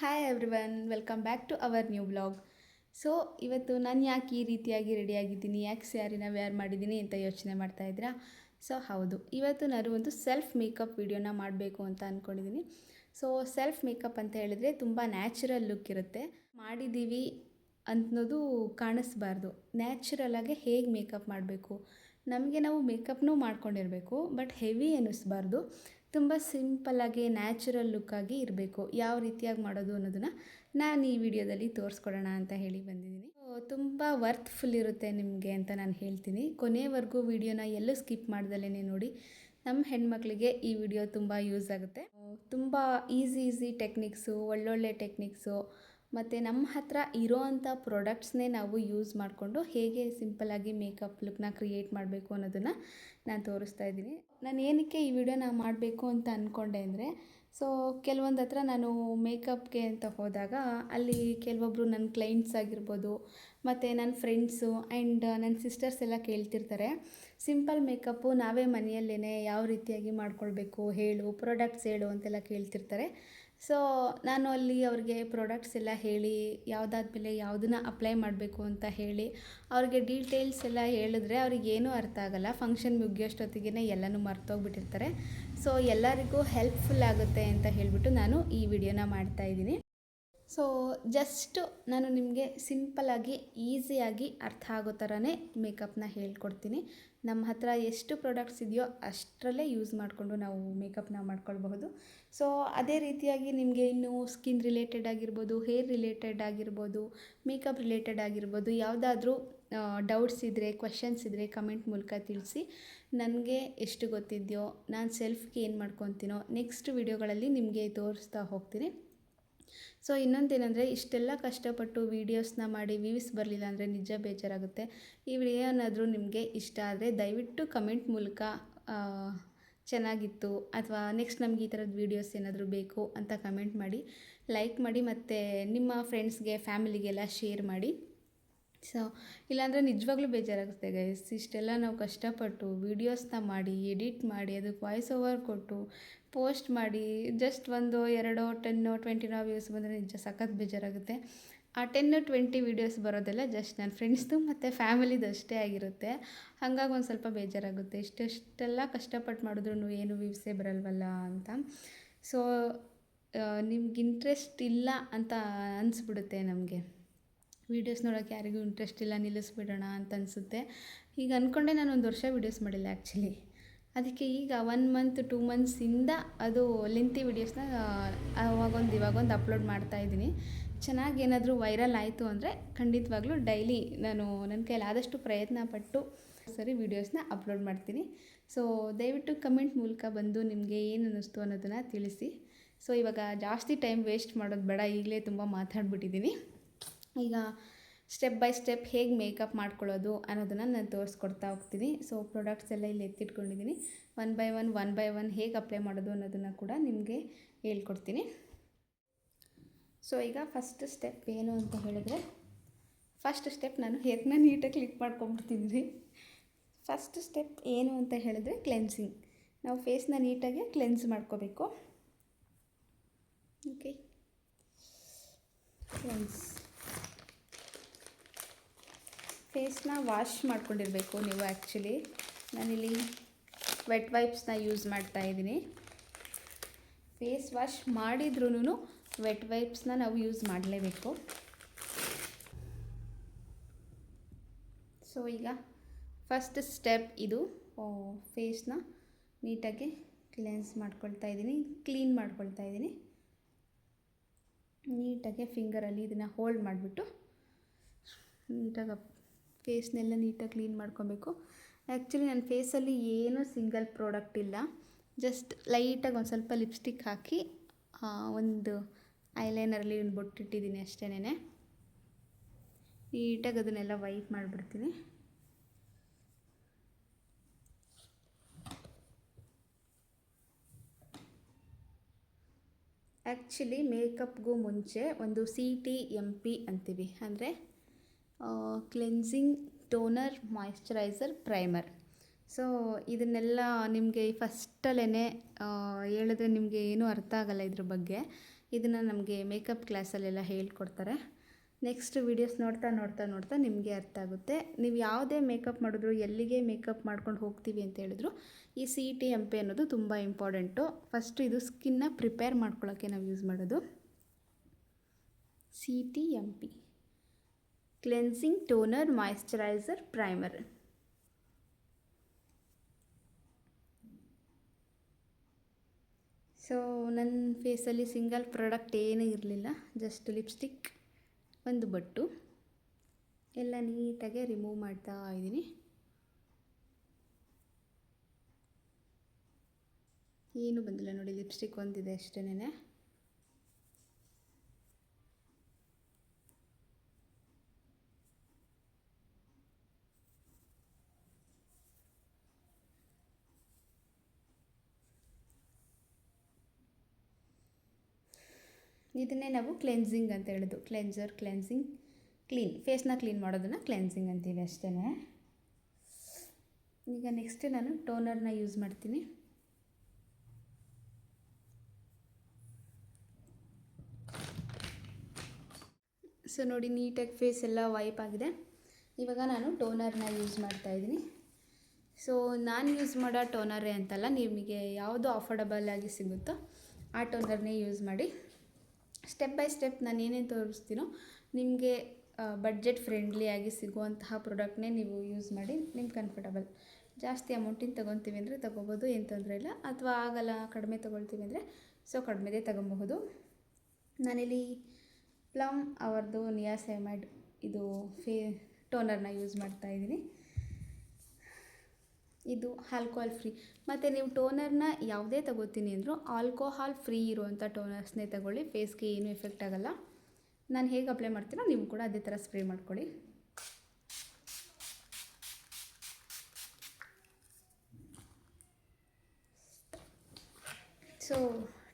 Hi everyone, welcome back to our new blog. So ಇವತ್ತು ನಾನು ಯಾಕೆ ಈ ರೀತಿಯಾಗಿ ರೆಡಿಯಾಗಿದ್ದೀನಿ, ಯಾಕೆ ಸ್ಯಾರಿನ ವೇರ್ ಮಾಡಿದ್ದೀನಿ ಅಂತ ಯೋಚನೆ ಮಾಡ್ತಾಯಿದ್ದೀರಾ? ಸೊ ಹೌದು, ಇವತ್ತು ನಾನು ಒಂದು ಸೆಲ್ಫ್ ಮೇಕಪ್ ವಿಡಿಯೋನ ಮಾಡಬೇಕು ಅಂತ ಅಂದ್ಕೊಂಡಿದ್ದೀನಿ. ಸೊ ಸೆಲ್ಫ್ ಮೇಕಪ್ ಅಂತ ಹೇಳಿದ್ರೆ ತುಂಬ ನ್ಯಾಚುರಲ್ ಲುಕ್ ಇರುತ್ತೆ. ಮಾಡಿದ್ದೀವಿ ಅನ್ನೋದು ಕಾಣಿಸ್ಬಾರ್ದು. ನ್ಯಾಚುರಲಾಗೆ ಹೇಗೆ ಮೇಕಪ್ ಮಾಡಬೇಕು, ನಮಗೆ ನಾವು ಮೇಕಪ್ನೂ ಮಾಡ್ಕೊಂಡಿರಬೇಕು, ಬಟ್ ಹೆವಿ ಅನ್ನಿಸ್ಬಾರ್ದು. ತುಂಬ ಸಿಂಪಲ್ಲಾಗಿ ನ್ಯಾಚುರಲ್ ಲುಕ್ಕಾಗಿ ಇರಬೇಕು. ಯಾವ ರೀತಿಯಾಗಿ ಮಾಡೋದು ಅನ್ನೋದನ್ನು ನಾನು ಈ ವಿಡಿಯೋದಲ್ಲಿ ತೋರಿಸ್ಕೊಡೋಣ ಅಂತ ಹೇಳಿ ಬಂದಿದ್ದೀನಿ. ತುಂಬ ವರ್ತ್ಫುಲ್ ಇರುತ್ತೆ ನಿಮಗೆ ಅಂತ ನಾನು ಹೇಳ್ತೀನಿ. ಕೊನೆವರೆಗೂ ವಿಡಿಯೋನ ಎಲ್ಲೂ ಸ್ಕಿಪ್ ಮಾಡ್ದಲೇ ನೋಡಿ. ನಮ್ಮ ಹೆಣ್ಮಕ್ಳಿಗೆ ಈ ವಿಡಿಯೋ ತುಂಬ ಯೂಸ್ ಆಗುತ್ತೆ. ತುಂಬ ಈಸಿ ಟೆಕ್ನಿಕ್ಸು, ಒಳ್ಳೊಳ್ಳೆ ಟೆಕ್ನಿಕ್ಸು ಮತ್ತು ನಮ್ಮ ಹತ್ರ ಇರೋವಂಥ ಪ್ರಾಡಕ್ಟ್ಸ್ನೇ ನಾವು ಯೂಸ್ ಮಾಡಿಕೊಂಡು ಹೇಗೆ ಸಿಂಪಲ್ಲಾಗಿ ಮೇಕಪ್ ಲುಕ್ನ ಕ್ರಿಯೇಟ್ ಮಾಡಬೇಕು ಅನ್ನೋದನ್ನು ನಾನು ತೋರಿಸ್ತಾ ಇದ್ದೀನಿ. ನಾನು ಏನಕ್ಕೆ ಈ ವಿಡಿಯೋನ ಮಾಡಬೇಕು ಅಂತ ಅಂದ್ಕೊಂಡೆ ಅಂದರೆ, ಸೊ ಕೆಲವೊಂದು ಹತ್ರ ನಾನು ಮೇಕಪ್ಗೆ ಅಂತ ಹೋದಾಗ ಅಲ್ಲಿ ಕೆಲವೊಬ್ಬರು ನನ್ನ ಕ್ಲೈಂಟ್ಸ್ ಆಗಿರ್ಬೋದು ಮತ್ತು ನನ್ನ ಫ್ರೆಂಡ್ಸು ಆ್ಯಂಡ್ ನನ್ನ ಸಿಸ್ಟರ್ಸ್ ಎಲ್ಲ ಕೇಳ್ತಿರ್ತಾರೆ, ಸಿಂಪಲ್ ಮೇಕಪ್ಪು ನಾವೇ ಮನೆಯಲ್ಲೇ ಯಾವ ರೀತಿಯಾಗಿ ಮಾಡ್ಕೊಳ್ಬೇಕು ಹೇಳು, ಪ್ರಾಡಕ್ಟ್ಸ್ ಹೇಳು ಅಂತೆಲ್ಲ ಕೇಳ್ತಿರ್ತಾರೆ. ಸೊ ನಾನು ಅಲ್ಲಿ ಅವ್ರಿಗೆ ಪ್ರಾಡಕ್ಟ್ಸ್ ಎಲ್ಲ ಹೇಳಿ ಯಾವುದಾದ್ಮೇಲೆ ಯಾವುದನ್ನ ಅಪ್ಲೈ ಮಾಡಬೇಕು ಅಂತ ಹೇಳಿ ಅವ್ರಿಗೆ ಡೀಟೇಲ್ಸ್ ಎಲ್ಲ ಹೇಳಿದ್ರೆ ಅವ್ರಿಗೇನೂ ಅರ್ಥ ಆಗೋಲ್ಲ. ಫಂಕ್ಷನ್ ಮುಗಿಯೋಷ್ಟೊತ್ತಿಗೆ ಎಲ್ಲನೂ ಮರ್ತೋಗ್ಬಿಟ್ಟಿರ್ತಾರೆ. ಸೊ ಎಲ್ಲರಿಗೂ ಹೆಲ್ಪ್ಫುಲ್ ಆಗುತ್ತೆ ಅಂತ ಹೇಳಿಬಿಟ್ಟು ನಾನು ಈ ವಿಡಿಯೋನ ಮಾಡ್ತಾಯಿದ್ದೀನಿ. ಸೊ ಜಸ್ಟು ನಾನು ನಿಮಗೆ ಸಿಂಪಲ್ಲಾಗಿ ಈಸಿಯಾಗಿ ಅರ್ಥ ಆಗೋ ಥರನೇ ಮೇಕಪ್ನ ಹೇಳ್ಕೊಡ್ತೀನಿ. ನಮ್ಮ ಹತ್ರ ಎಷ್ಟು ಪ್ರಾಡಕ್ಟ್ಸ್ ಇದೆಯೋ ಅಷ್ಟರಲ್ಲೇ ಯೂಸ್ ಮಾಡಿಕೊಂಡು ನಾವು ಮೇಕಪ್ನ ಮಾಡ್ಕೊಳ್ಬಹುದು. ಸೊ ಅದೇ ರೀತಿಯಾಗಿ ನಿಮಗೆ ಇನ್ನೂ ಸ್ಕಿನ್ ರಿಲೇಟೆಡ್ ಆಗಿರ್ಬೋದು, ಹೇರ್ ರಿಲೇಟೆಡ್ ಆಗಿರ್ಬೋದು, ಮೇಕಪ್ ರಿಲೇಟೆಡ್ ಆಗಿರ್ಬೋದು, ಯಾವುದಾದ್ರೂ ಡೌಟ್ಸ್ ಇದ್ದರೆ, ಕ್ವೆಶನ್ಸ್ ಇದ್ದರೆ ಕಮೆಂಟ್ ಮೂಲಕ ತಿಳಿಸಿ. ನನಗೆ ಎಷ್ಟು ಗೊತ್ತಿದೆಯೋ, ನಾನು ಸೆಲ್ಫ್ಗೆ ಏನು ಮಾಡ್ಕೊತೀನೋ ನೆಕ್ಸ್ಟ್ ವಿಡಿಯೋಗಳಲ್ಲಿ ನಿಮಗೆ ತೋರಿಸ್ತಾ ಹೋಗ್ತೀನಿ. ಸೊ ಇನ್ನೊಂದೇನೆಂದರೆ, ಇಷ್ಟೆಲ್ಲ ಕಷ್ಟಪಟ್ಟು ವೀಡಿಯೋಸ್ನ ಮಾಡಿ ವ್ಯೂಸ್ ಬರಲಿಲ್ಲ ಅಂದರೆ ನಿಜ ಬೇಜಾರಾಗುತ್ತೆ. ಈ ವಿಡಿಯೋ ಏನಾದರೂ ನಿಮಗೆ ಇಷ್ಟ ಆದರೆ ದಯವಿಟ್ಟು ಕಮೆಂಟ್ ಮೂಲಕ ಚೆನ್ನಾಗಿತ್ತು ಅಥವಾ ನೆಕ್ಸ್ಟ್ ನಮ್ಗೆ ಈ ಥರದ ವೀಡಿಯೋಸ್ ಏನಾದರೂ ಬೇಕು ಅಂತ ಕಮೆಂಟ್ ಮಾಡಿ, ಲೈಕ್ ಮಾಡಿ ಮತ್ತು ನಿಮ್ಮ ಫ್ರೆಂಡ್ಸ್ಗೆ, ಫ್ಯಾಮಿಲಿಗೆಲ್ಲ ಶೇರ್ ಮಾಡಿ. ಸೊ ಇಲ್ಲಾಂದರೆ ನಿಜವಾಗ್ಲೂ ಬೇಜಾರಾಗುತ್ತೆ ಗೈಸ್. ಇಷ್ಟೆಲ್ಲ ನಾವು ಕಷ್ಟಪಟ್ಟು ವೀಡಿಯೋಸ್ನ ಮಾಡಿ, ಎಡಿಟ್ ಮಾಡಿ, ಅದಕ್ಕೆ ವಾಯ್ಸ್ ಓವರ್ ಕೊಟ್ಟು ಪೋಸ್ಟ್ ಮಾಡಿ ಜಸ್ಟ್ 1, 2, 10, 20 ವ್ಯೂಸ್ ಬಂದರೆ ನಿಜ ಸಖತ್ ಬೇಜಾರಾಗುತ್ತೆ. ಆ 10, 20 ವೀಡಿಯೋಸ್ ಬರೋದೆಲ್ಲ ಜಸ್ಟ್ ನನ್ನ ಫ್ರೆಂಡ್ಸ್ದು ಮತ್ತು ಫ್ಯಾಮಿಲಿದು ಅಷ್ಟೇ ಆಗಿರುತ್ತೆ. ಹಾಗಾಗಿ ಒಂದು ಸ್ವಲ್ಪ ಬೇಜಾರಾಗುತ್ತೆ, ಇಷ್ಟೆಲ್ಲ ಕಷ್ಟಪಟ್ಟು ಮಾಡಿದ್ರು ಏನು ವ್ಯೂಸೇ ಬರಲ್ವಲ್ಲ ಅಂತ. ಸೊ ನಿಮ್ಗೆ ಇಂಟ್ರೆಸ್ಟ್ ಇಲ್ಲ ಅಂತ ಅನಿಸ್ಬಿಡುತ್ತೆ. ನಮಗೆ ವೀಡಿಯೋಸ್ ನೋಡೋಕ್ಕೆ ಯಾರಿಗೂ ಇಂಟ್ರೆಸ್ಟ್ ಇಲ್ಲ, ನಿಲ್ಲಿಸ್ಬಿಡೋಣ ಅಂತ ಅನಿಸುತ್ತೆ. ಈಗ ಅಂದ್ಕೊಂಡೆ ನಾನು 1 ವರ್ಷ ವೀಡಿಯೋಸ್ ಮಾಡಿಲ್ಲ ಆ್ಯಕ್ಚುಲಿ. ಅದಕ್ಕೆ ಈಗ 1 ಮಂತ್ 2 ಮಂತ್ಸಿಂದ ಅದು ಲೆಂತಿ ವೀಡಿಯೋಸ್ನ ಇವಾಗೊಂದು ಅಪ್ಲೋಡ್ ಮಾಡ್ತಾಯಿದ್ದೀನಿ. ಚೆನ್ನಾಗಿ ಏನಾದರೂ ವೈರಲ್ ಆಯಿತು ಅಂದರೆ ಖಂಡಿತವಾಗ್ಲೂ ಡೈಲಿ ನಾನು ನನ್ನ ಕೈಲಿ ಆದಷ್ಟು ಪ್ರಯತ್ನ ಪಟ್ಟು ಸರಿ ವೀಡಿಯೋಸ್ನ ಅಪ್ಲೋಡ್ ಮಾಡ್ತೀನಿ. ಸೊ ದಯವಿಟ್ಟು ಕಮೆಂಟ್ ಮೂಲಕ ಬಂದು ನಿಮಗೆ ಏನು ಅನ್ನಿಸ್ತು ಅನ್ನೋದನ್ನು ತಿಳಿಸಿ. ಸೊ ಇವಾಗ ಜಾಸ್ತಿ ಟೈಮ್ ವೇಸ್ಟ್ ಮಾಡೋದು ಬೇಡ, ಈಗಲೇ ತುಂಬ ಮಾತಾಡ್ಬಿಟ್ಟಿದ್ದೀನಿ. ಈಗ ಸ್ಟೆಪ್ ಬೈ ಸ್ಟೆಪ್ ಹೇಗೆ ಮೇಕಪ್ ಮಾಡ್ಕೊಳ್ಳೋದು ಅನ್ನೋದನ್ನು ನಾನು ತೋರಿಸ್ಕೊಡ್ತಾ ಹೋಗ್ತೀನಿ. ಸೊ ಪ್ರಾಡಕ್ಟ್ಸ್ ಎಲ್ಲ ಇಲ್ಲಿ ಎತ್ತಿಟ್ಕೊಂಡಿದ್ದೀನಿ. ಒನ್ ಬೈ ಒನ್ ಹೇಗೆ ಅಪ್ಲೈ ಮಾಡೋದು ಅನ್ನೋದನ್ನು ಕೂಡ ನಿಮಗೆ ಹೇಳ್ಕೊಡ್ತೀನಿ. ಸೊ ಈಗ ಫಸ್ಟ್ ಸ್ಟೆಪ್ ಏನು ಅಂತ ಹೇಳಿದ್ರೆ, ಫಸ್ಟ್ ಸ್ಟೆಪ್ ನಾನು ಹೇರ್ನ ನೀಟಾಗಿ ಕ್ಲಿಪ್ ಮಾಡ್ಕೊಂಬಿಡ್ತೀನಿ. ಫಸ್ಟ್ ಸ್ಟೆಪ್ ಏನು ಅಂತ ಹೇಳಿದ್ರೆ ಕ್ಲೆನ್ಸಿಂಗ್. ನಾವು ಫೇಸ್ನ ನೀಟಾಗಿ ಕ್ಲೆನ್ಸ್ ಮಾಡ್ಕೋಬೇಕು. ಓಕೆ, ಕ್ಲೆನ್ಸ್ ಫೇಸ್ನ ವಾಶ್ ಮಾಡ್ಕೊಂಡಿರಬೇಕು ನೀವು. ಆ್ಯಕ್ಚುಲಿ ನಾನಿಲ್ಲಿ ವೆಟ್ ವೈಪ್ಸ್ನ ಯೂಸ್ ಮಾಡ್ತಾಯಿದ್ದೀನಿ. ಫೇಸ್ ವಾಶ್ ಮಾಡಿದ್ರೂ ವೆಟ್ ವೈಪ್ಸ್ನ ನಾವು ಯೂಸ್ ಮಾಡಲೇಬೇಕು. ಸೊ ಈಗ ಫಸ್ಟ್ ಸ್ಟೆಪ್ ಇದು, ಫೇಸ್ನ ನೀಟಾಗಿ ಕ್ಲೆನ್ಸ್ ಮಾಡ್ಕೊಳ್ತಾ ಇದ್ದೀನಿ, ಕ್ಲೀನ್ ಮಾಡ್ಕೊಳ್ತಾ ಇದ್ದೀನಿ. ನೀಟಾಗಿ ಫಿಂಗರಲ್ಲಿ ಇದನ್ನು ಹೋಲ್ಡ್ ಮಾಡಿಬಿಟ್ಟು ನೀಟಾಗಿ ಫೇಸ್ನೆಲ್ಲ ನೀಟಾಗಿ ಕ್ಲೀನ್ ಮಾಡ್ಕೊಬೇಕು. ಆ್ಯಕ್ಚುಲಿ ನನ್ನ ಫೇಸಲ್ಲಿ ಏನೂ ಸಿಂಗಲ್ ಪ್ರಾಡಕ್ಟ್ ಇಲ್ಲ, ಜಸ್ಟ್ ಲೈಟಾಗಿ ಒಂದು ಸ್ವಲ್ಪ ಲಿಪ್ಸ್ಟಿಕ್ ಹಾಕಿ ಒಂದು ಐಲೈನರಲ್ಲಿ ಒಂದು ಬೊಟ್ಟಿಟ್ಟಿದ್ದೀನಿ ಅಷ್ಟೇ. ನೀಟಾಗಿ ಅದನ್ನೆಲ್ಲ ವೈಪ್ ಮಾಡಿಬಿಡ್ತೀನಿ. ಆ್ಯಕ್ಚುಲಿ ಮೇಕಪ್ಗೂ ಮುಂಚೆ ಒಂದು CTMP ಅಂತೀವಿ, ಅಂದರೆ cleansing toner moisturiser primer. So ಇದನ್ನೆಲ್ಲ ನಿಮಗೆ ಫಸ್ಟಲ್ಲೇ ಹೇಳಿದ್ರೆ ನಿಮಗೆ ಏನೂ ಅರ್ಥ ಆಗೋಲ್ಲ ಇದ್ರ ಬಗ್ಗೆ. ಇದನ್ನು ನಮಗೆ ಮೇಕಪ್ ಕ್ಲಾಸಲ್ಲೆಲ್ಲ ಹೇಳ್ಕೊಡ್ತಾರೆ. ನೆಕ್ಸ್ಟ್ ವೀಡಿಯೋಸ್ ನೋಡ್ತಾ ನೋಡ್ತಾ ನೋಡ್ತಾ ನಿಮಗೆ ಅರ್ಥ ಆಗುತ್ತೆ. ನೀವು ಯಾವುದೇ ಮೇಕಪ್ ಮಾಡಿದ್ರು, ಎಲ್ಲಿಗೆ ಮೇಕಪ್ ಮಾಡ್ಕೊಂಡು ಹೋಗ್ತೀವಿ ಅಂತ ಹೇಳಿದ್ರು ಈ CTMP ಅನ್ನೋದು ತುಂಬ ಇಂಪಾರ್ಟೆಂಟು. ಫಸ್ಟು ಇದು ಸ್ಕಿನ್ನ ಪ್ರಿಪೇರ್ ಮಾಡ್ಕೊಳ್ಳೋಕ್ಕೆ ನಾವು ಯೂಸ್ ಮಾಡೋದು. CTMP cleansing toner moisturiser primer. So ನನ್ನ ಫೇಸಲ್ಲಿ ಸಿಂಗಲ್ ಪ್ರಾಡಕ್ಟ್ ಏನೂ ಇರಲಿಲ್ಲ, ಜಸ್ಟ್ ಲಿಪ್ಸ್ಟಿಕ್, ಒಂದು ಬೊಟ್ಟು, ಎಲ್ಲ ನೀಟಾಗೆ ರಿಮೂವ್ ಮಾಡ್ತಾ ಇದ್ದೀನಿ. ಏನೂ ಬಂದಿಲ್ಲ ನೋಡಿ, ಲಿಪ್ಸ್ಟಿಕ್ ಒಂದಿದೆ ಅಷ್ಟೇನೆ. ಇದನ್ನೇ ನಾವು ಕ್ಲೆನ್ಸಿಂಗ್ ಅಂತ ಹೇಳೋದು. ಕ್ಲೆನ್ಸರ್, ಕ್ಲೆನ್ಸಿಂಗ್, ಕ್ಲೀನ್, ಫೇಸ್ನ ಕ್ಲೀನ್ ಮಾಡೋದನ್ನು ಕ್ಲೆನ್ಸಿಂಗ್ ಅಂತೀವಿ ಅಷ್ಟೇ. ಈಗ ನೆಕ್ಸ್ಟ್ ನಾನು ಟೋನರ್ನ ಯೂಸ್ ಮಾಡ್ತೀನಿ. ಸೊ ನೋಡಿ, ನೀಟಾಗಿ ಫೇಸ್ ಎಲ್ಲ ವೈಪ್ ಆಗಿದೆ. ಇವಾಗ ನಾನು ಟೋನರ್ನ ಯೂಸ್ ಮಾಡ್ತಾಯಿದ್ದೀನಿ. ಸೊ ನಾನು ಯೂಸ್ ಮಾಡೋ ಟೋನರೇ ಅಂತಲ್ಲ, ನಿಮಗೆ ಯಾವುದು ಅಫೋರ್ಡಬಲ್ ಆಗಿ ಸಿಗುತ್ತೋ ಆ ಟೋನರ್ನೇ ಯೂಸ್ ಮಾಡಿ. ಸ್ಟೆಪ್ ಬೈ ಸ್ಟೆಪ್ ನಾನು ಏನೇನು ತೋರಿಸ್ತೀನೋ ನಿಮಗೆ ಬಡ್ಜೆಟ್ ಫ್ರೆಂಡ್ಲಿಯಾಗಿ ಸಿಗುವಂತಹ ಪ್ರಾಡಕ್ಟ್ನೇ ನೀವು ಯೂಸ್ ಮಾಡಿ. ನಿಮ್ಗೆ ಕಂಫರ್ಟಬಲ್, ಜಾಸ್ತಿ ಅಮೌಂಟಿನ ತೊಗೊತೀವಿ ಅಂದರೆ ತೊಗೋಬೋದು, ಏನು ತೊಂದರೆ ಇಲ್ಲ. ಅಥವಾ ಆಗಲ್ಲ, ಕಡಿಮೆ ತೊಗೊಳ್ತೀವಿ ಅಂದರೆ ಸೊ ಕಡಿಮೆದೇ ತೊಗೊಬಹುದು. ನಾನಿಲ್ಲಿ ಪ್ಲಮ್ ಅವರದು ನಿಯಾಸೆಮೈಡ್ ಇದು ಟೋನರ್ನ ಯೂಸ್ ಮಾಡ್ತಾಯಿದ್ದೀನಿ. ಇದು ಆಲ್ಕೋಹಾಲ್ ಫ್ರೀ. ಮತ್ತು ನೀವು ಟೋನರ್ನ ಯಾವುದೇ ತಗೋತೀನಿ ಅಂದರೂ ಆಲ್ಕೋಹಾಲ್ ಫ್ರೀ ಇರುವಂಥ ಟೋನರ್ಸ್ನೇ ತಗೊಳ್ಳಿ. ಫೇಸ್ಗೆ ಏನೂ ಎಫೆಕ್ಟ್ ಆಗೋಲ್ಲ. ನಾನು ಹೇಗೆ ಅಪ್ಲೈ ಮಾಡ್ತೀನೋ ನೀವು ಕೂಡ ಅದೇ ಥರ ಸ್ಪ್ರೇ ಮಾಡ್ಕೊಳ್ಳಿ. ಸೊ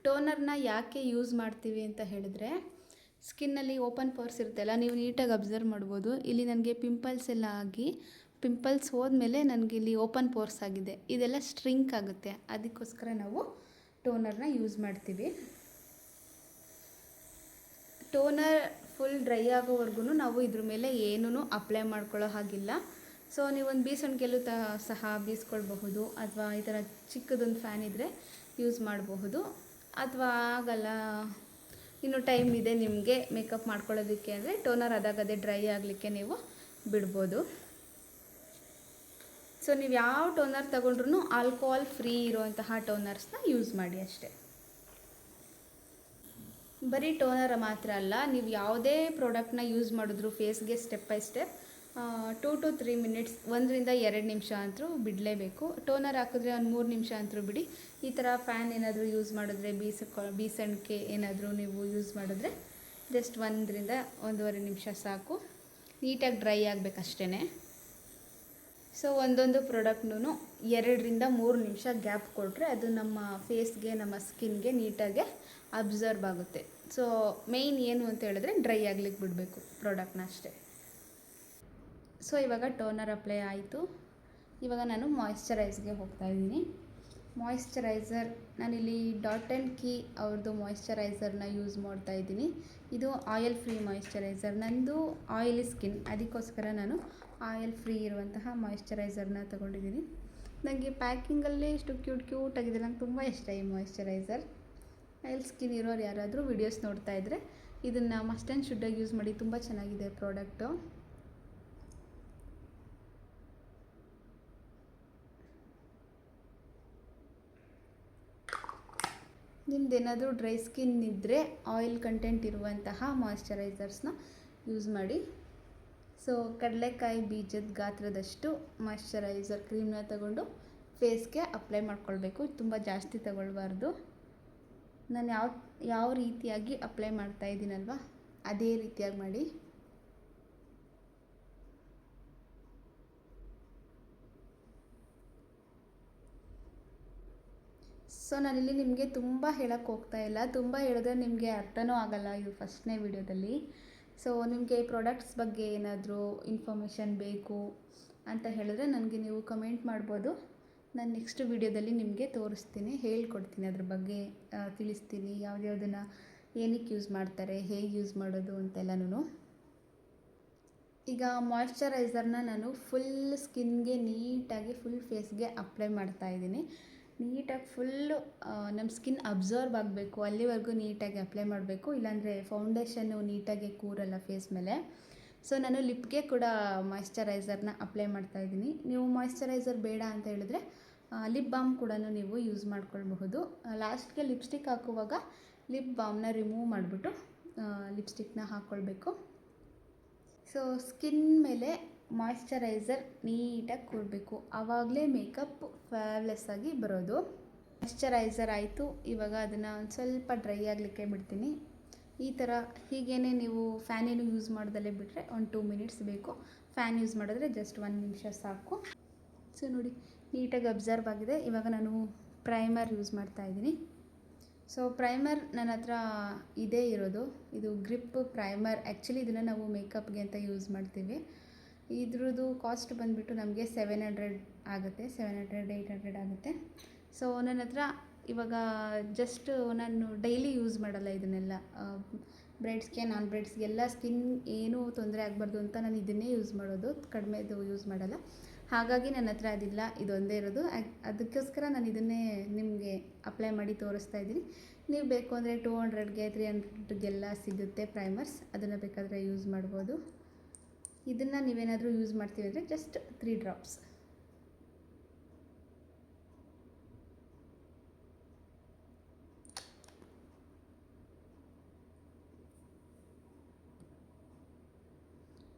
ಟೋನರ್ನ ಯಾಕೆ ಯೂಸ್ ಮಾಡ್ತೀವಿ ಅಂತ ಹೇಳಿದ್ರೆ, ಸ್ಕಿನ್ನಲ್ಲಿ ಓಪನ್ ಪೋರ್ಸ್ ಇರುತ್ತಲ್ಲ, ನೀವು ನೀಟಾಗಿ ಅಬ್ಸರ್ವ್ ಮಾಡ್ಬೋದು. ಇಲ್ಲಿ ನನಗೆ ಪಿಂಪಲ್ಸ್ ಎಲ್ಲ ಆಗಿ, ಪಿಂಪಲ್ಸ್ ಹೋದ್ಮೇಲೆ ನನಗೆ ಇಲ್ಲಿ ಓಪನ್ ಪೋರ್ಸ್ ಆಗಿದೆ, ಇದೆಲ್ಲ ಸ್ಟ್ರಿಂಕ್ ಆಗುತ್ತೆ. ಅದಕ್ಕೋಸ್ಕರ ನಾವು ಟೋನರ್ನ ಯೂಸ್ ಮಾಡ್ತೀವಿ. ಟೋನರ್ ಫುಲ್ ಡ್ರೈ ಆಗೋವರೆಗೂ ನಾವು ಇದ್ರ ಮೇಲೆ ಏನೂ ಅಪ್ಲೈ ಮಾಡ್ಕೊಳ್ಳೋ ಹಾಗಿಲ್ಲ. ಸೊ ನೀವೊಂದು ಬೀಸಣಿಗೆಲ್ಲೂ ಸಹ ಬೀಸ್ಕೊಳ್ಬಹುದು, ಅಥವಾ ಈ ಥರ ಚಿಕ್ಕದೊಂದು ಫ್ಯಾನ್ ಇದ್ದರೆ ಯೂಸ್ ಮಾಡಬಹುದು. ಅಥವಾ ಆಗಲ್ಲ, ಇನ್ನೂ ಟೈಮ್ ಇದೆ ನಿಮಗೆ ಮೇಕಪ್ ಮಾಡ್ಕೊಳ್ಳೋದಕ್ಕೆ ಅಂದರೆ ಟೋನರ್ ಅದಾಗದೇ ಡ್ರೈ ಆಗಲಿಕ್ಕೆ ನೀವು ಬಿಡ್ಬೋದು. ಸೊ ನೀವು ಯಾವ ಟೋನರ್ ತೊಗೊಂಡ್ರೂ ಆಲ್ಕೋಹಾಲ್ ಫ್ರೀ ಇರುವಂತಹ ಟೋನರ್ಸ್ನ ಯೂಸ್ ಮಾಡಿ ಅಷ್ಟೇ. ಬರೀ ಟೋನರ್ ಮಾತ್ರ ಅಲ್ಲ, ನೀವು ಯಾವುದೇ ಪ್ರಾಡಕ್ಟ್ನ ಯೂಸ್ ಮಾಡಿದ್ರು ಫೇಸ್ಗೆ step by step 2 to 3 minutes, 1 to 2 ನಿಮಿಷ ಅಂತೂ ಬಿಡಲೇಬೇಕು. ಟೋನರ್ ಹಾಕಿದ್ರೆ ಒಂದು 3 ನಿಮಿಷ ಅಂತೂ ಬಿಡಿ. ಈ ಥರ ಫ್ಯಾನ್ ಏನಾದರೂ ಯೂಸ್ ಮಾಡಿದ್ರೆ, ಬೀಸಣಿಗೆ ಏನಾದರೂ ನೀವು ಯೂಸ್ ಮಾಡಿದ್ರೆ ಜಸ್ಟ್ 1 to 1.5 ನಿಮಿಷ ಸಾಕು. ನೀಟಾಗಿ ಡ್ರೈ ಆಗಬೇಕಷ್ಟೇ. ಸೊ ಒಂದೊಂದು ಪ್ರಾಡಕ್ಟ್ನೂ 2 to 3 ನಿಮಿಷ ಗ್ಯಾಪ್ ಕೊಟ್ಟರೆ ಅದು ನಮ್ಮ ಫೇಸ್ಗೆ, ನಮ್ಮ ಸ್ಕಿನ್ಗೆ ನೀಟಾಗಿ ಅಬ್ಸರ್ವ್ ಆಗುತ್ತೆ. ಸೊ ಮೇಯ್ನ್ ಏನು ಅಂತ ಹೇಳಿದ್ರೆ ಡ್ರೈ ಆಗ್ಲಿಕ್ಕೆ ಬಿಡಬೇಕು ಪ್ರಾಡಕ್ಟ್ನ ಅಷ್ಟೇ. ಸೊ ಇವಾಗ ಟೋನರ್ ಅಪ್ಲೈ ಆಯಿತು. ಇವಾಗ ನಾನು ಮಾಯಿಶ್ಚರೈಸ್ಗೆ ಹೋಗ್ತಾಯಿದ್ದೀನಿ. ಮಾಯಿಶ್ಚರೈಸರ್ ನಾನಿಲ್ಲಿ ಡಾಟ್ ಆ್ಯಂಡ್ ಕೀ ಅವ್ರದ್ದು ಮಾಯಿಶ್ಚರೈಸರ್ನ ಯೂಸ್ ಮಾಡ್ತಾಯಿದ್ದೀನಿ. ಇದು ಆಯಿಲ್ ಫ್ರೀ ಮಾಯಿಶ್ಚರೈಸರ್. ನಂದು ಆಯಿಲಿ ಸ್ಕಿನ್, ಅದಕ್ಕೋಸ್ಕರ ನಾನು ಆಯಿಲ್ ಫ್ರೀ ಇರುವಂತಹ ಮಾಯಿಶ್ಚರೈಸರ್ನ ತೊಗೊಂಡಿದ್ದೀನಿ. ನನಗೆ ಪ್ಯಾಕಿಂಗಲ್ಲಿ ಇಷ್ಟು ಕ್ಯೂಟಾಗಿದೆ, ನಂಗೆ ತುಂಬ ಇಷ್ಟ ಈ ಮಾಯಿಶ್ಚರೈಸರ್. ಆಯಿಲ್ ಸ್ಕಿನ್ ಇರೋರು ಯಾರಾದರೂ ವಿಡಿಯೋಸ್ ನೋಡ್ತಾ ಇದ್ದರೆ ಇದನ್ನು ಮಸ್ಟ್ ಆ್ಯಂಡ್ ಶುಡ್ಡಾಗಿ ಯೂಸ್ ಮಾಡಿ, ತುಂಬ ಚೆನ್ನಾಗಿದೆ ಪ್ರಾಡಕ್ಟು. ನಿಮ್ಮದೇನಾದರೂ ಡ್ರೈ ಸ್ಕಿನ್ ಇದ್ದರೆ ಆಯಿಲ್ ಕಂಟೆಂಟ್ ಇರುವಂತಹ ಮಾಯಿಶ್ಚರೈಸರ್ಸ್ನ ಯೂಸ್ ಮಾಡಿ. ಸೊ ಕಡಲೆಕಾಯಿ ಬೀಜದ ಗಾತ್ರದಷ್ಟು ಮಾಯಿಶ್ಚರೈಸರ್ ಕ್ರೀಮ್ನ ತಗೊಂಡು ಫೇಸ್ಗೆ ಅಪ್ಲೈ ಮಾಡ್ಕೊಳ್ಬೇಕು. ತುಂಬ ಜಾಸ್ತಿ ತಗೊಳ್ಬಾರ್ದು. ನಾನು ಯಾವ ರೀತಿಯಾಗಿ ಅಪ್ಲೈ ಮಾಡ್ತಾ ಇದ್ದೀನಲ್ವ ಅದೇ ರೀತಿಯಾಗಿ ಮಾಡಿ. ಸೊ ನಾನಿಲ್ಲಿ ನಿಮಗೆ ತುಂಬ ಹೇಳೋಕ್ಕೆ ಹೋಗ್ತಾ ಇಲ್ಲ, ತುಂಬ ಹೇಳಿದ್ರೆ ನಿಮಗೆ ಅರ್ಥನೂ ಆಗಲ್ಲ ಇದು ಫಸ್ಟ್ನೇ ವಿಡಿಯೋದಲ್ಲಿ. ಸೊ ನಿಮಗೆ ಪ್ರಾಡಕ್ಟ್ಸ್ ಬಗ್ಗೆ ಏನಾದರೂ ಇನ್ಫಾರ್ಮೇಷನ್ ಬೇಕು ಅಂತ ಹೇಳಿದ್ರೆ ನನಗೆ ನೀವು ಕಮೆಂಟ್ ಮಾಡ್ಬೋದು. ನಾನು ನೆಕ್ಸ್ಟ್ ವಿಡಿಯೋದಲ್ಲಿ ನಿಮಗೆ ತೋರಿಸ್ತೀನಿ, ಹೇಳ್ಕೊಡ್ತೀನಿ, ಅದ್ರ ಬಗ್ಗೆ ತಿಳಿಸ್ತೀನಿ, ಯಾವುದ್ಯಾವುದನ್ನು ಏನಕ್ಕೆ ಯೂಸ್ ಮಾಡ್ತಾರೆ, ಹೇಗೆ ಯೂಸ್ ಮಾಡೋದು ಅಂತೆಲ್ಲನೂ. ಈಗ ಮಾಯ್ಶ್ಚರೈಸರ್ನ ನಾನು ಫುಲ್ ಸ್ಕಿನ್ಗೆ ನೀಟಾಗಿ ಫುಲ್ ಫೇಸ್ಗೆ ಅಪ್ಲೈ ಮಾಡ್ತಾಯಿದ್ದೀನಿ. ನೀಟಾಗಿ ಫುಲ್ಲು ನಮ್ಮ ಸ್ಕಿನ್ ಅಬ್ಸರ್ವ್ ಆಗಬೇಕು, ಅಲ್ಲಿವರೆಗೂ ನೀಟಾಗಿ ಅಪ್ಲೈ ಮಾಡಬೇಕು, ಇಲ್ಲಾಂದರೆ ಫೌಂಡೇಶನ್ನು ನೀಟಾಗಿ ಕೂರಲ್ಲ ಫೇಸ್ ಮೇಲೆ. ಸೊ ನಾನು ಲಿಪ್ಗೆ ಕೂಡ ಮಾಯ್ಶ್ಚರೈಸರ್ನ ಅಪ್ಲೈ ಮಾಡ್ತಾಯಿದ್ದೀನಿ. ನೀವು ಮಾಯ್ಶ್ಚರೈಸರ್ ಬೇಡ ಅಂತ ಹೇಳಿದ್ರೆ ಲಿಪ್ ಬಾಮ್ ಕೂಡ ನೀವು ಯೂಸ್ ಮಾಡ್ಕೊಳ್ಬಹುದು. ಲಾಸ್ಟ್ಗೆ ಲಿಪ್ಸ್ಟಿಕ್ ಹಾಕುವಾಗ ಲಿಪ್ ಬಾಮ್ನ ರಿಮೂವ್ ಮಾಡಿಬಿಟ್ಟು ಲಿಪ್ಸ್ಟಿಕ್ನ ಹಾಕ್ಕೊಳ್ಬೇಕು. ಸೊ ಸ್ಕಿನ್ ಮೇಲೆ ಮಾಯ್ಶ್ಚರೈಸರ್ ನೀಟಾಗಿ ಕೂರಬೇಕು, ಆವಾಗಲೇ ಮೇಕಪ್ ಫ್ಯಾಬ್ಲೆಸ್ ಆಗಿ ಬರೋದು. ಮಾಯ್ಶ್ಚರೈಸರ್ ಆಯಿತು, ಇವಾಗ ಅದನ್ನು ಒಂದು ಸ್ವಲ್ಪ ಡ್ರೈ ಆಗಲಿಕ್ಕೆ ಬಿಡ್ತೀನಿ. ಈ ಥರ ಹೀಗೇ ನೀವು ಫ್ಯಾನ್ ಏನು ಯೂಸ್ ಮಾಡ್ದಲ್ಲೇ ಬಿಟ್ಟರೆ ಒಂದು 2 ಮಿನಿಟ್ಸ್ ಬೇಕು. ಫ್ಯಾನ್ ಯೂಸ್ ಮಾಡಿದ್ರೆ ಜಸ್ಟ್ 1 ನಿಮಿಷ ಸಾಕು. ಸೊ ನೋಡಿ, ನೀಟಾಗಿ ಅಬ್ಸರ್ವ್ ಆಗಿದೆ. ಇವಾಗ ನಾನು ಪ್ರೈಮರ್ ಯೂಸ್ ಮಾಡ್ತಾಯಿದ್ದೀನಿ. ಸೊ ಪ್ರೈಮರ್ ನನ್ನ ಹತ್ರ ಇದೇ ಇರೋದು, ಇದು ಗ್ರಿಪ್ ಪ್ರೈಮರ್. ಆ್ಯಕ್ಚುಲಿ ಇದನ್ನು ನಾವು ಮೇಕಪ್ಗೆ ಅಂತ ಯೂಸ್ ಮಾಡ್ತೀವಿ. ಇದ್ರದ್ದು ಕಾಸ್ಟ್ ಬಂದುಬಿಟ್ಟು ನಮಗೆ 700 ಆಗುತ್ತೆ, 700-800 ಆಗುತ್ತೆ. ಸೊ ನನ್ನ ಹತ್ರ ಇವಾಗ ಜಸ್ಟ್ ನಾನು ಡೈಲಿ ಯೂಸ್ ಮಾಡಲ್ಲ ಇದನ್ನೆಲ್ಲ. ಬ್ರೈಡ್ಸ್ಗೆ, ನಾನ್ ಬ್ರೈಡ್ಸ್ಗೆ ಎಲ್ಲ ಸ್ಕಿನ್ ಏನೂ ತೊಂದರೆ ಆಗಬಾರ್ದು ಅಂತ ನಾನು ಇದನ್ನೇ ಯೂಸ್ ಮಾಡೋದು, ಕಡಿಮೆದು ಯೂಸ್ ಮಾಡಲ್ಲ. ಹಾಗಾಗಿ ನನ್ನ ಹತ್ರ ಅದಿಲ್ಲ, ಇದೊಂದೇ ಇರೋದು. ಅದಕ್ಕೋಸ್ಕರ ನಾನು ಇದನ್ನೇ ನಿಮಗೆ ಅಪ್ಲೈ ಮಾಡಿ ತೋರಿಸ್ತಾ ಇದ್ದೀನಿ. ನೀವು ಬೇಕು ಅಂದರೆ 200ಗೆ 300ಗೆಲ್ಲ ಸಿಗುತ್ತೆ ಪ್ರೈಮರ್ಸ್, ಅದನ್ನು ಬೇಕಾದರೆ ಯೂಸ್ ಮಾಡ್ಬೋದು. ಇದನ್ನು ನೀವೇನಾದರೂ ಯೂಸ್ ಮಾಡ್ತೀವಿ ಅಂದರೆ ಜಸ್ಟ್ 3 ಡ್ರಾಪ್ಸ್.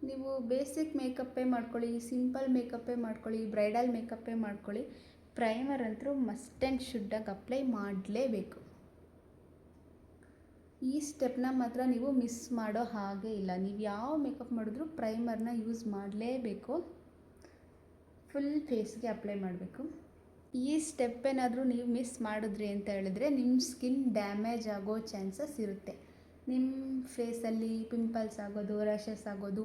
ನೀವು ಬೇಸಿಕ್ ಮೇಕಪ್ಪೇ ಮಾಡ್ಕೊಳ್ಳಿ, ಸಿಂಪಲ್ ಮೇಕಪ್ಪೇ ಮಾಡ್ಕೊಳ್ಳಿ, ಬ್ರೈಡಲ್ ಮೇಕಪ್ಪೇ ಮಾಡ್ಕೊಳ್ಳಿ, ಪ್ರೈಮರ್ ಅಂತೂ ಮಸ್ಟ್ ಆ್ಯಂಡ್ ಶುಡ್ಡಾಗಿ ಅಪ್ಲೈ ಮಾಡಲೇಬೇಕು. ಈ ಸ್ಟೆಪ್ನ ಮಾತ್ರ ನೀವು ಮಿಸ್ ಮಾಡೋ ಹಾಗೆ ಇಲ್ಲ. ನೀವು ಯಾವ ಮೇಕಪ್ ಮಾಡಿದ್ರೂ ಪ್ರೈಮರ್ನ ಯೂಸ್ ಮಾಡಲೇಬೇಕು. ಫುಲ್ ಫೇಸ್ಗೆ ಅಪ್ಲೈ ಮಾಡಬೇಕು. ಈ ಸ್ಟೆಪ್ ಏನಾದರೂ ನೀವು ಮಿಸ್ ಮಾಡಿದ್ರಿ ಅಂತ ಹೇಳಿದ್ರೆ ನಿಮ್ಮ ಸ್ಕಿನ್ ಡ್ಯಾಮೇಜ್ ಆಗೋ ಚಾನ್ಸಸ್ ಇರುತ್ತೆ. ನಿಮ್ಮ ಫೇಸಲ್ಲಿ ಪಿಂಪಲ್ಸ್ ಆಗೋದು, ರ್ಯಾಷಸ್ ಆಗೋದು,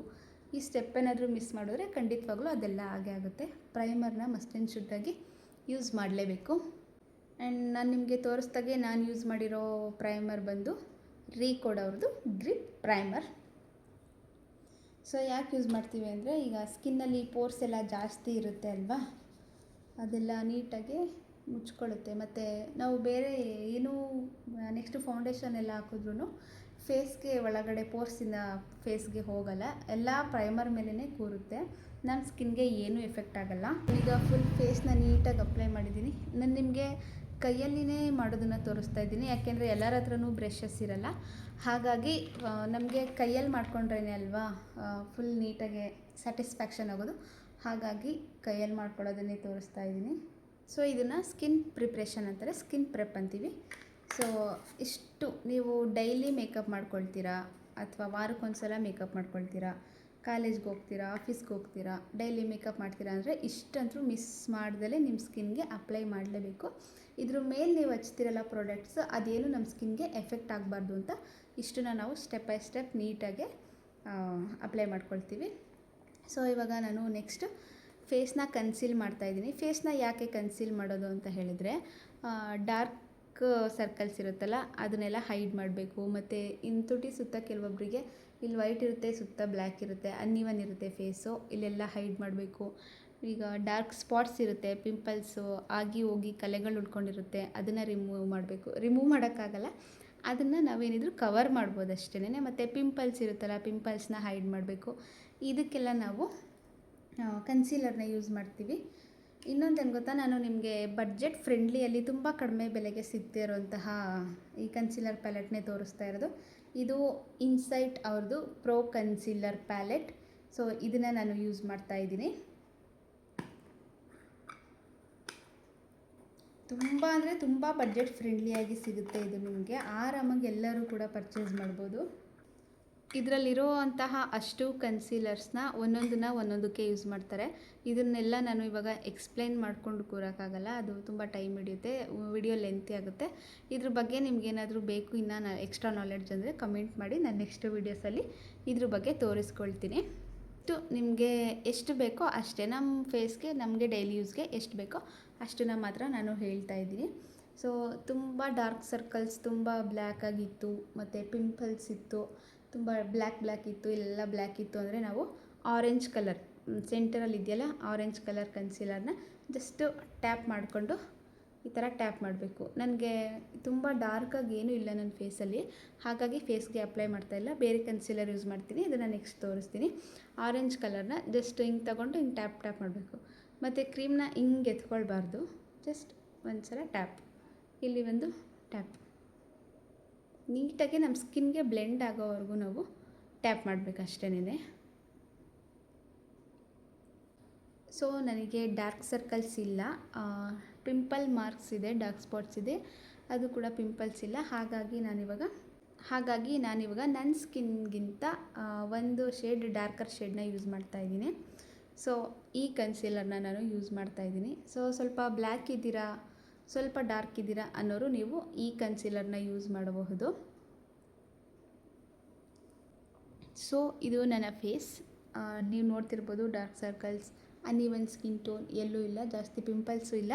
ಈ ಸ್ಟೆಪ್ ಏನಾದರೂ ಮಿಸ್ ಮಾಡಿದ್ರೆ ಖಂಡಿತವಾಗ್ಲೂ ಅದೆಲ್ಲ ಆಗೇ ಆಗುತ್ತೆ. ಪ್ರೈಮರ್ನ ಮಸ್ಟ್ ಆ್ಯಂಡ್ ಶುಡ್ಡಾಗಿ ಯೂಸ್ ಮಾಡಲೇಬೇಕು. ಆ್ಯಂಡ್ ನಾನು ನಿಮಗೆ ತೋರಿಸ್ದಾಗೆ ನಾನು ಯೂಸ್ ಮಾಡಿರೋ ಪ್ರೈಮರ್ ಬಂದು ರೀಕೋಡ್ ಅವ್ರದ್ದು ಗ್ರಿಪ್ ಪ್ರೈಮರ್. ಸೊ ಯಾಕೆ ಯೂಸ್ ಮಾಡ್ತೀವಿ ಅಂದರೆ, ಈಗ ಸ್ಕಿನ್ನಲ್ಲಿ ಪೋರ್ಸ್ ಎಲ್ಲ ಜಾಸ್ತಿ ಇರುತ್ತೆ ಅಲ್ವಾ, ಅದೆಲ್ಲ ನೀಟಾಗಿ ಮುಚ್ಕೊಳ್ಳುತ್ತೆ. ಮತ್ತು ನಾವು ಬೇರೆ ಏನೂ ನೆಕ್ಸ್ಟ್ ಫೌಂಡೇಶನ್ ಎಲ್ಲ ಹಾಕಿದ್ರೂ ಫೇಸ್ಗೆ ಒಳಗಡೆ ಪೋರ್ಸಿಂದ ಫೇಸ್ಗೆ ಹೋಗಲ್ಲ, ಎಲ್ಲ ಪ್ರೈಮರ್ ಮೇಲೇ ಕೂರುತ್ತೆ. ನನ್ನ ಸ್ಕಿನ್ಗೆ ಏನೂ ಎಫೆಕ್ಟ್ ಆಗೋಲ್ಲ. ಈಗ ಫುಲ್ ಫೇಸ್ನ ನೀಟಾಗಿ ಅಪ್ಲೈ ಮಾಡಿದ್ದೀನಿ. ನಾನು ನಿಮಗೆ ಕೈಯಲ್ಲಿನೇ ಮಾಡೋದನ್ನು ತೋರಿಸ್ತಾ ಇದ್ದೀನಿ, ಯಾಕೆಂದರೆ ಎಲ್ಲರ ಹತ್ರನೂ ಬ್ರಷಸ್ ಇರಲ್ಲ. ಹಾಗಾಗಿ ನಮಗೆ ಕೈಯಲ್ಲಿ ಮಾಡ್ಕೊಂಡ್ರೇ ಅಲ್ವಾ ಫುಲ್ ನೀಟಾಗಿ ಸ್ಯಾಟಿಸ್ಫ್ಯಾಕ್ಷನ್ ಆಗೋದು. ಹಾಗಾಗಿ ಕೈಯಲ್ಲಿ ಮಾಡ್ಕೊಳ್ಳೋದನ್ನೇ ತೋರಿಸ್ತಾ ಇದ್ದೀನಿ. ಸೊ ಇದನ್ನು ಸ್ಕಿನ್ ಪ್ರಿಪ್ರೇಷನ್ ಅಂತಾರೆ, ಸ್ಕಿನ್ ಪ್ರೆಪ್ ಅಂತೀವಿ. ಸೊ ಇಷ್ಟು ನೀವು ಡೈಲಿ ಮೇಕಪ್ ಮಾಡ್ಕೊಳ್ತೀರಾ ಅಥವಾ ವಾರಕ್ಕೊಂದ್ಸಲ ಮೇಕಪ್ ಮಾಡ್ಕೊಳ್ತೀರಾ, ಕಾಲೇಜ್ಗೆ ಹೋಗ್ತೀರಾ, ಆಫೀಸ್ಗೆ ಹೋಗ್ತೀರಾ, ಡೈಲಿ ಮೇಕಪ್ ಮಾಡ್ತೀರಾ ಅಂದರೆ ಇಷ್ಟಂತೂ ಮಿಸ್ ಮಾಡ್ದಲೇ ನಿಮ್ಮ ಸ್ಕಿನ್ಗೆ ಅಪ್ಲೈ ಮಾಡಲೇಬೇಕು. ಇದ್ರ ಮೇಲೆ ನೀವು ಹಚ್ತಿರಲ್ಲ ಪ್ರಾಡಕ್ಟ್ಸ್, ಅದೇನು ನಮ್ಮ ಸ್ಕಿನ್ಗೆ ಎಫೆಕ್ಟ್ ಆಗಬಾರ್ದು ಅಂತ ಇಷ್ಟನ್ನ ನಾವು ಸ್ಟೆಪ್ ಬೈ ಸ್ಟೆಪ್ ನೀಟಾಗೆ ಅಪ್ಲೈ ಮಾಡ್ಕೊಳ್ತೀವಿ. ಸೊ ಇವಾಗ ನಾನು ನೆಕ್ಸ್ಟ್ ಫೇಸ್ನ ಕನ್ಸೀಲ್ ಮಾಡ್ತಾಯಿದ್ದೀನಿ. ಫೇಸ್ನ ಯಾಕೆ ಕನ್ಸೀಲ್ ಮಾಡೋದು ಅಂತ ಹೇಳಿದರೆ, ಡಾರ್ಕ್ ಸರ್ಕಲ್ಸ್ ಇರುತ್ತಲ್ಲ ಅದನ್ನೆಲ್ಲ ಹೈಡ್ ಮಾಡಬೇಕು. ಮತ್ತು ತುಟಿ ಸುತ್ತ ಕೆಲವೊಬ್ಬರಿಗೆ ಇಲ್ಲಿ ವೈಟ್ ಇರುತ್ತೆ, ಸುತ್ತ ಬ್ಲ್ಯಾಕ್ ಇರುತ್ತೆ, ಅನ್ಇವನ್ ಇರುತ್ತೆ ಫೇಸು, ಇಲ್ಲೆಲ್ಲ ಹೈಡ್ ಮಾಡಬೇಕು. ಈಗ ಡಾರ್ಕ್ ಸ್ಪಾಟ್ಸ್ ಇರುತ್ತೆ, ಪಿಂಪಲ್ಸು ಆಗಿ ಹೋಗಿ ಕಲೆಗಳು ಉಳ್ಕೊಂಡಿರುತ್ತೆ, ಅದನ್ನು ರಿಮೂವ್ ಮಾಡಬೇಕು. ರಿಮೂವ್ ಮಾಡೋಕ್ಕಾಗಲ್ಲ, ಅದನ್ನು ನಾವೇನಿದ್ರು ಕವರ್ ಮಾಡ್ಬೋದು ಅಷ್ಟೇ. ಮತ್ತು ಪಿಂಪಲ್ಸ್ ಇರುತ್ತಲ್ಲ, ಪಿಂಪಲ್ಸ್ನ ಹೈಡ್ ಮಾಡಬೇಕು. ಇದಕ್ಕೆಲ್ಲ ನಾವು ಕನ್ಸೀಲರ್ನ ಯೂಸ್ ಮಾಡ್ತೀವಿ. ಇನ್ನೊಂದೇನು ಗೊತ್ತಾ, ನಾನು ನಿಮಗೆ ಬಡ್ಜೆಟ್ ಫ್ರೆಂಡ್ಲಿಯಲ್ಲಿ ತುಂಬ ಕಡಿಮೆ ಬೆಲೆಗೆ ಸಿಗ್ತಿರೋಂತಹ ಈ ಕನ್ಸೀಲರ್ ಪ್ಯಾಲೆಟ್ನೇ ತೋರಿಸ್ತಾ ಇರೋದು. ಇದು ಇನ್ಸೈಟ್ ಅವ್ರದ್ದು ಪ್ರೋ ಕನ್ಸೀಲರ್ ಪ್ಯಾಲೆಟ್. ಸೊ ಇದನ್ನು ನಾನು ಯೂಸ್ ಮಾಡ್ತಾ ಇದ್ದೀನಿ. ತುಂಬ ಅಂದರೆ ತುಂಬ ಬಡ್ಜೆಟ್ ಫ್ರೆಂಡ್ಲಿಯಾಗಿ ಸಿಗುತ್ತೆ ಇದು. ನಿಮಗೆ ಆರಾಮಾಗಿ ಎಲ್ಲರೂ ಕೂಡ ಪರ್ಚೇಸ್ ಮಾಡ್ಬೋದು. ಇದರಲ್ಲಿರುವಂತಹ ಅಷ್ಟು ಕನ್ಸೀಲರ್ಸ್ನ ಒಂದೊಂದಕ್ಕೆ ಯೂಸ್ ಮಾಡ್ತಾರೆ. ಇದನ್ನೆಲ್ಲ ನಾನು ಇವಾಗ ಎಕ್ಸ್ಪ್ಲೈನ್ ಮಾಡ್ಕೊಂಡು ಕೂರೋಕ್ಕಾಗಲ್ಲ, ಅದು ತುಂಬ ಟೈಮ್ ಹಿಡಿಯುತ್ತೆ, ವಿಡಿಯೋ ಲೆಂತಿ ಆಗುತ್ತೆ. ಇದ್ರ ಬಗ್ಗೆ ನಿಮಗೇನಾದರೂ ಬೇಕು ಇನ್ನೂ ಎಕ್ಸ್ಟ್ರಾ ನಾಲೆಡ್ಜ್ ಅಂದರೆ ಕಮೆಂಟ್ ಮಾಡಿ, ನಾನು ನೆಕ್ಸ್ಟ್ ವೀಡಿಯೋಸಲ್ಲಿ ಇದ್ರ ಬಗ್ಗೆ ತೋರಿಸ್ಕೊಳ್ತೀನಿ. ನಿಮಗೆ ಎಷ್ಟು ಬೇಕೋ ಅಷ್ಟೇ, ನಮ್ಮ ಫೇಸ್ಗೆ ನಮಗೆ ಡೈಲಿ ಯೂಸ್ಗೆ ಎಷ್ಟು ಬೇಕೋ ಅಷ್ಟನ್ನು ಮಾತ್ರ ನಾನು ಹೇಳ್ತಾ ಇದ್ದೀನಿ. ಸೊ ತುಂಬ ಡಾರ್ಕ್ ಸರ್ಕಲ್ಸ್, ತುಂಬ ಬ್ಲ್ಯಾಕ್ ಆಗಿತ್ತು ಮತ್ತು ಪಿಂಪಲ್ಸ್ ಇತ್ತು, ತುಂಬ ಬ್ಲ್ಯಾಕ್ ಇತ್ತು, ಎಲ್ಲ ಬ್ಲ್ಯಾಕ್ ಇತ್ತು ಅಂದರೆ ನಾವು ಆರೆಂಜ್ ಕಲರ್ ಸೆಂಟರಲ್ಲಿ ಇದೆಯಲ್ಲ ಆರೆಂಜ್ ಕಲರ್ ಕನ್ಸೀಲರ್ನ ಜಸ್ಟು ಟ್ಯಾಪ್ ಮಾಡಿಕೊಂಡು ಈ ಥರ ಟ್ಯಾಪ್ ಮಾಡಬೇಕು. ನನಗೆ ತುಂಬ ಡಾರ್ಕಾಗಿ ಏನೂ ಇಲ್ಲ ನನ್ನ ಫೇಸಲ್ಲಿ, ಹಾಗಾಗಿ ಫೇಸ್ಗೆ ಅಪ್ಲೈ ಮಾಡ್ತಾಯಿಲ್ಲ. ಬೇರೆ ಕನ್ಸೀಲರ್ ಯೂಸ್ ಮಾಡ್ತೀನಿ, ಅದನ್ನು ನೆಕ್ಸ್ಟ್ ತೋರಿಸ್ತೀನಿ. ಆರೆಂಜ್ ಕಲರ್ನ ಜಸ್ಟ್ ಹಿಂಗೆ ತಗೊಂಡು ಹಿಂಗೆ ಟ್ಯಾಪ್ ಮಾಡಬೇಕು. ಮತ್ತು ಕ್ರೀಮ್ನ ಹಿಂಗೆ ಎತ್ಕೊಳ್ಬಾರ್ದು, ಜಸ್ಟ್ ಒಂದು ಸಲ ಟ್ಯಾಪ್, ಇಲ್ಲಿ ಒಂದು ಟ್ಯಾಪ್ ನೀಟಾಗಿ ನಮ್ಮ ಸ್ಕಿನ್ಗೆ ಬ್ಲೆಂಡ್ ಆಗೋವರೆಗೂ ನಾವು ಟ್ಯಾಪ್ ಮಾಡಬೇಕು ಅಷ್ಟೇನೆ. ಸೊ ನನಗೆ ಡಾರ್ಕ್ ಸರ್ಕಲ್ಸ್ ಇಲ್ಲ, ಪಿಂಪಲ್ ಮಾರ್ಕ್ಸ್ ಇದೆ, ಡಾರ್ಕ್ ಸ್ಪಾಟ್ಸ್ ಇದೆ, ಅದು ಕೂಡ ಪಿಂಪಲ್ಸ್ ಇಲ್ಲ. ಹಾಗಾಗಿ ನಾನಿವಾಗ ನನ್ನ ಸ್ಕಿನ್ಗಿಂತ ಒಂದು ಶೇಡ್ ಡಾರ್ಕರ್ ಶೇಡ್ನ ಯೂಸ್ ಮಾಡ್ತಾಯಿದ್ದೀನಿ. ಸೊ ಈ ಕನ್ಸೀಲರ್ನ ನಾನು ಯೂಸ್ ಮಾಡ್ತಾಯಿದ್ದೀನಿ. ಸೊ ಸ್ವಲ್ಪ ಬ್ಲ್ಯಾಕ್ ಇದ್ದೀರಾ, ಸ್ವಲ್ಪ ಡಾರ್ಕ್ ಇದ್ದೀರಾ ಅನ್ನೋರು ನೀವು ಈ ಕನ್ಸೀಲರ್ನ ಯೂಸ್ ಮಾಡಬಹುದು. ಸೊ ಇದು ನನ್ನ ಫೇಸ್, ನೀವು ನೋಡ್ತಿರ್ಬೋದು dark circles, uneven skin tone ಎಲ್ಲೂ ಇಲ್ಲ, ಜಾಸ್ತಿ ಪಿಂಪಲ್ಸು ಇಲ್ಲ,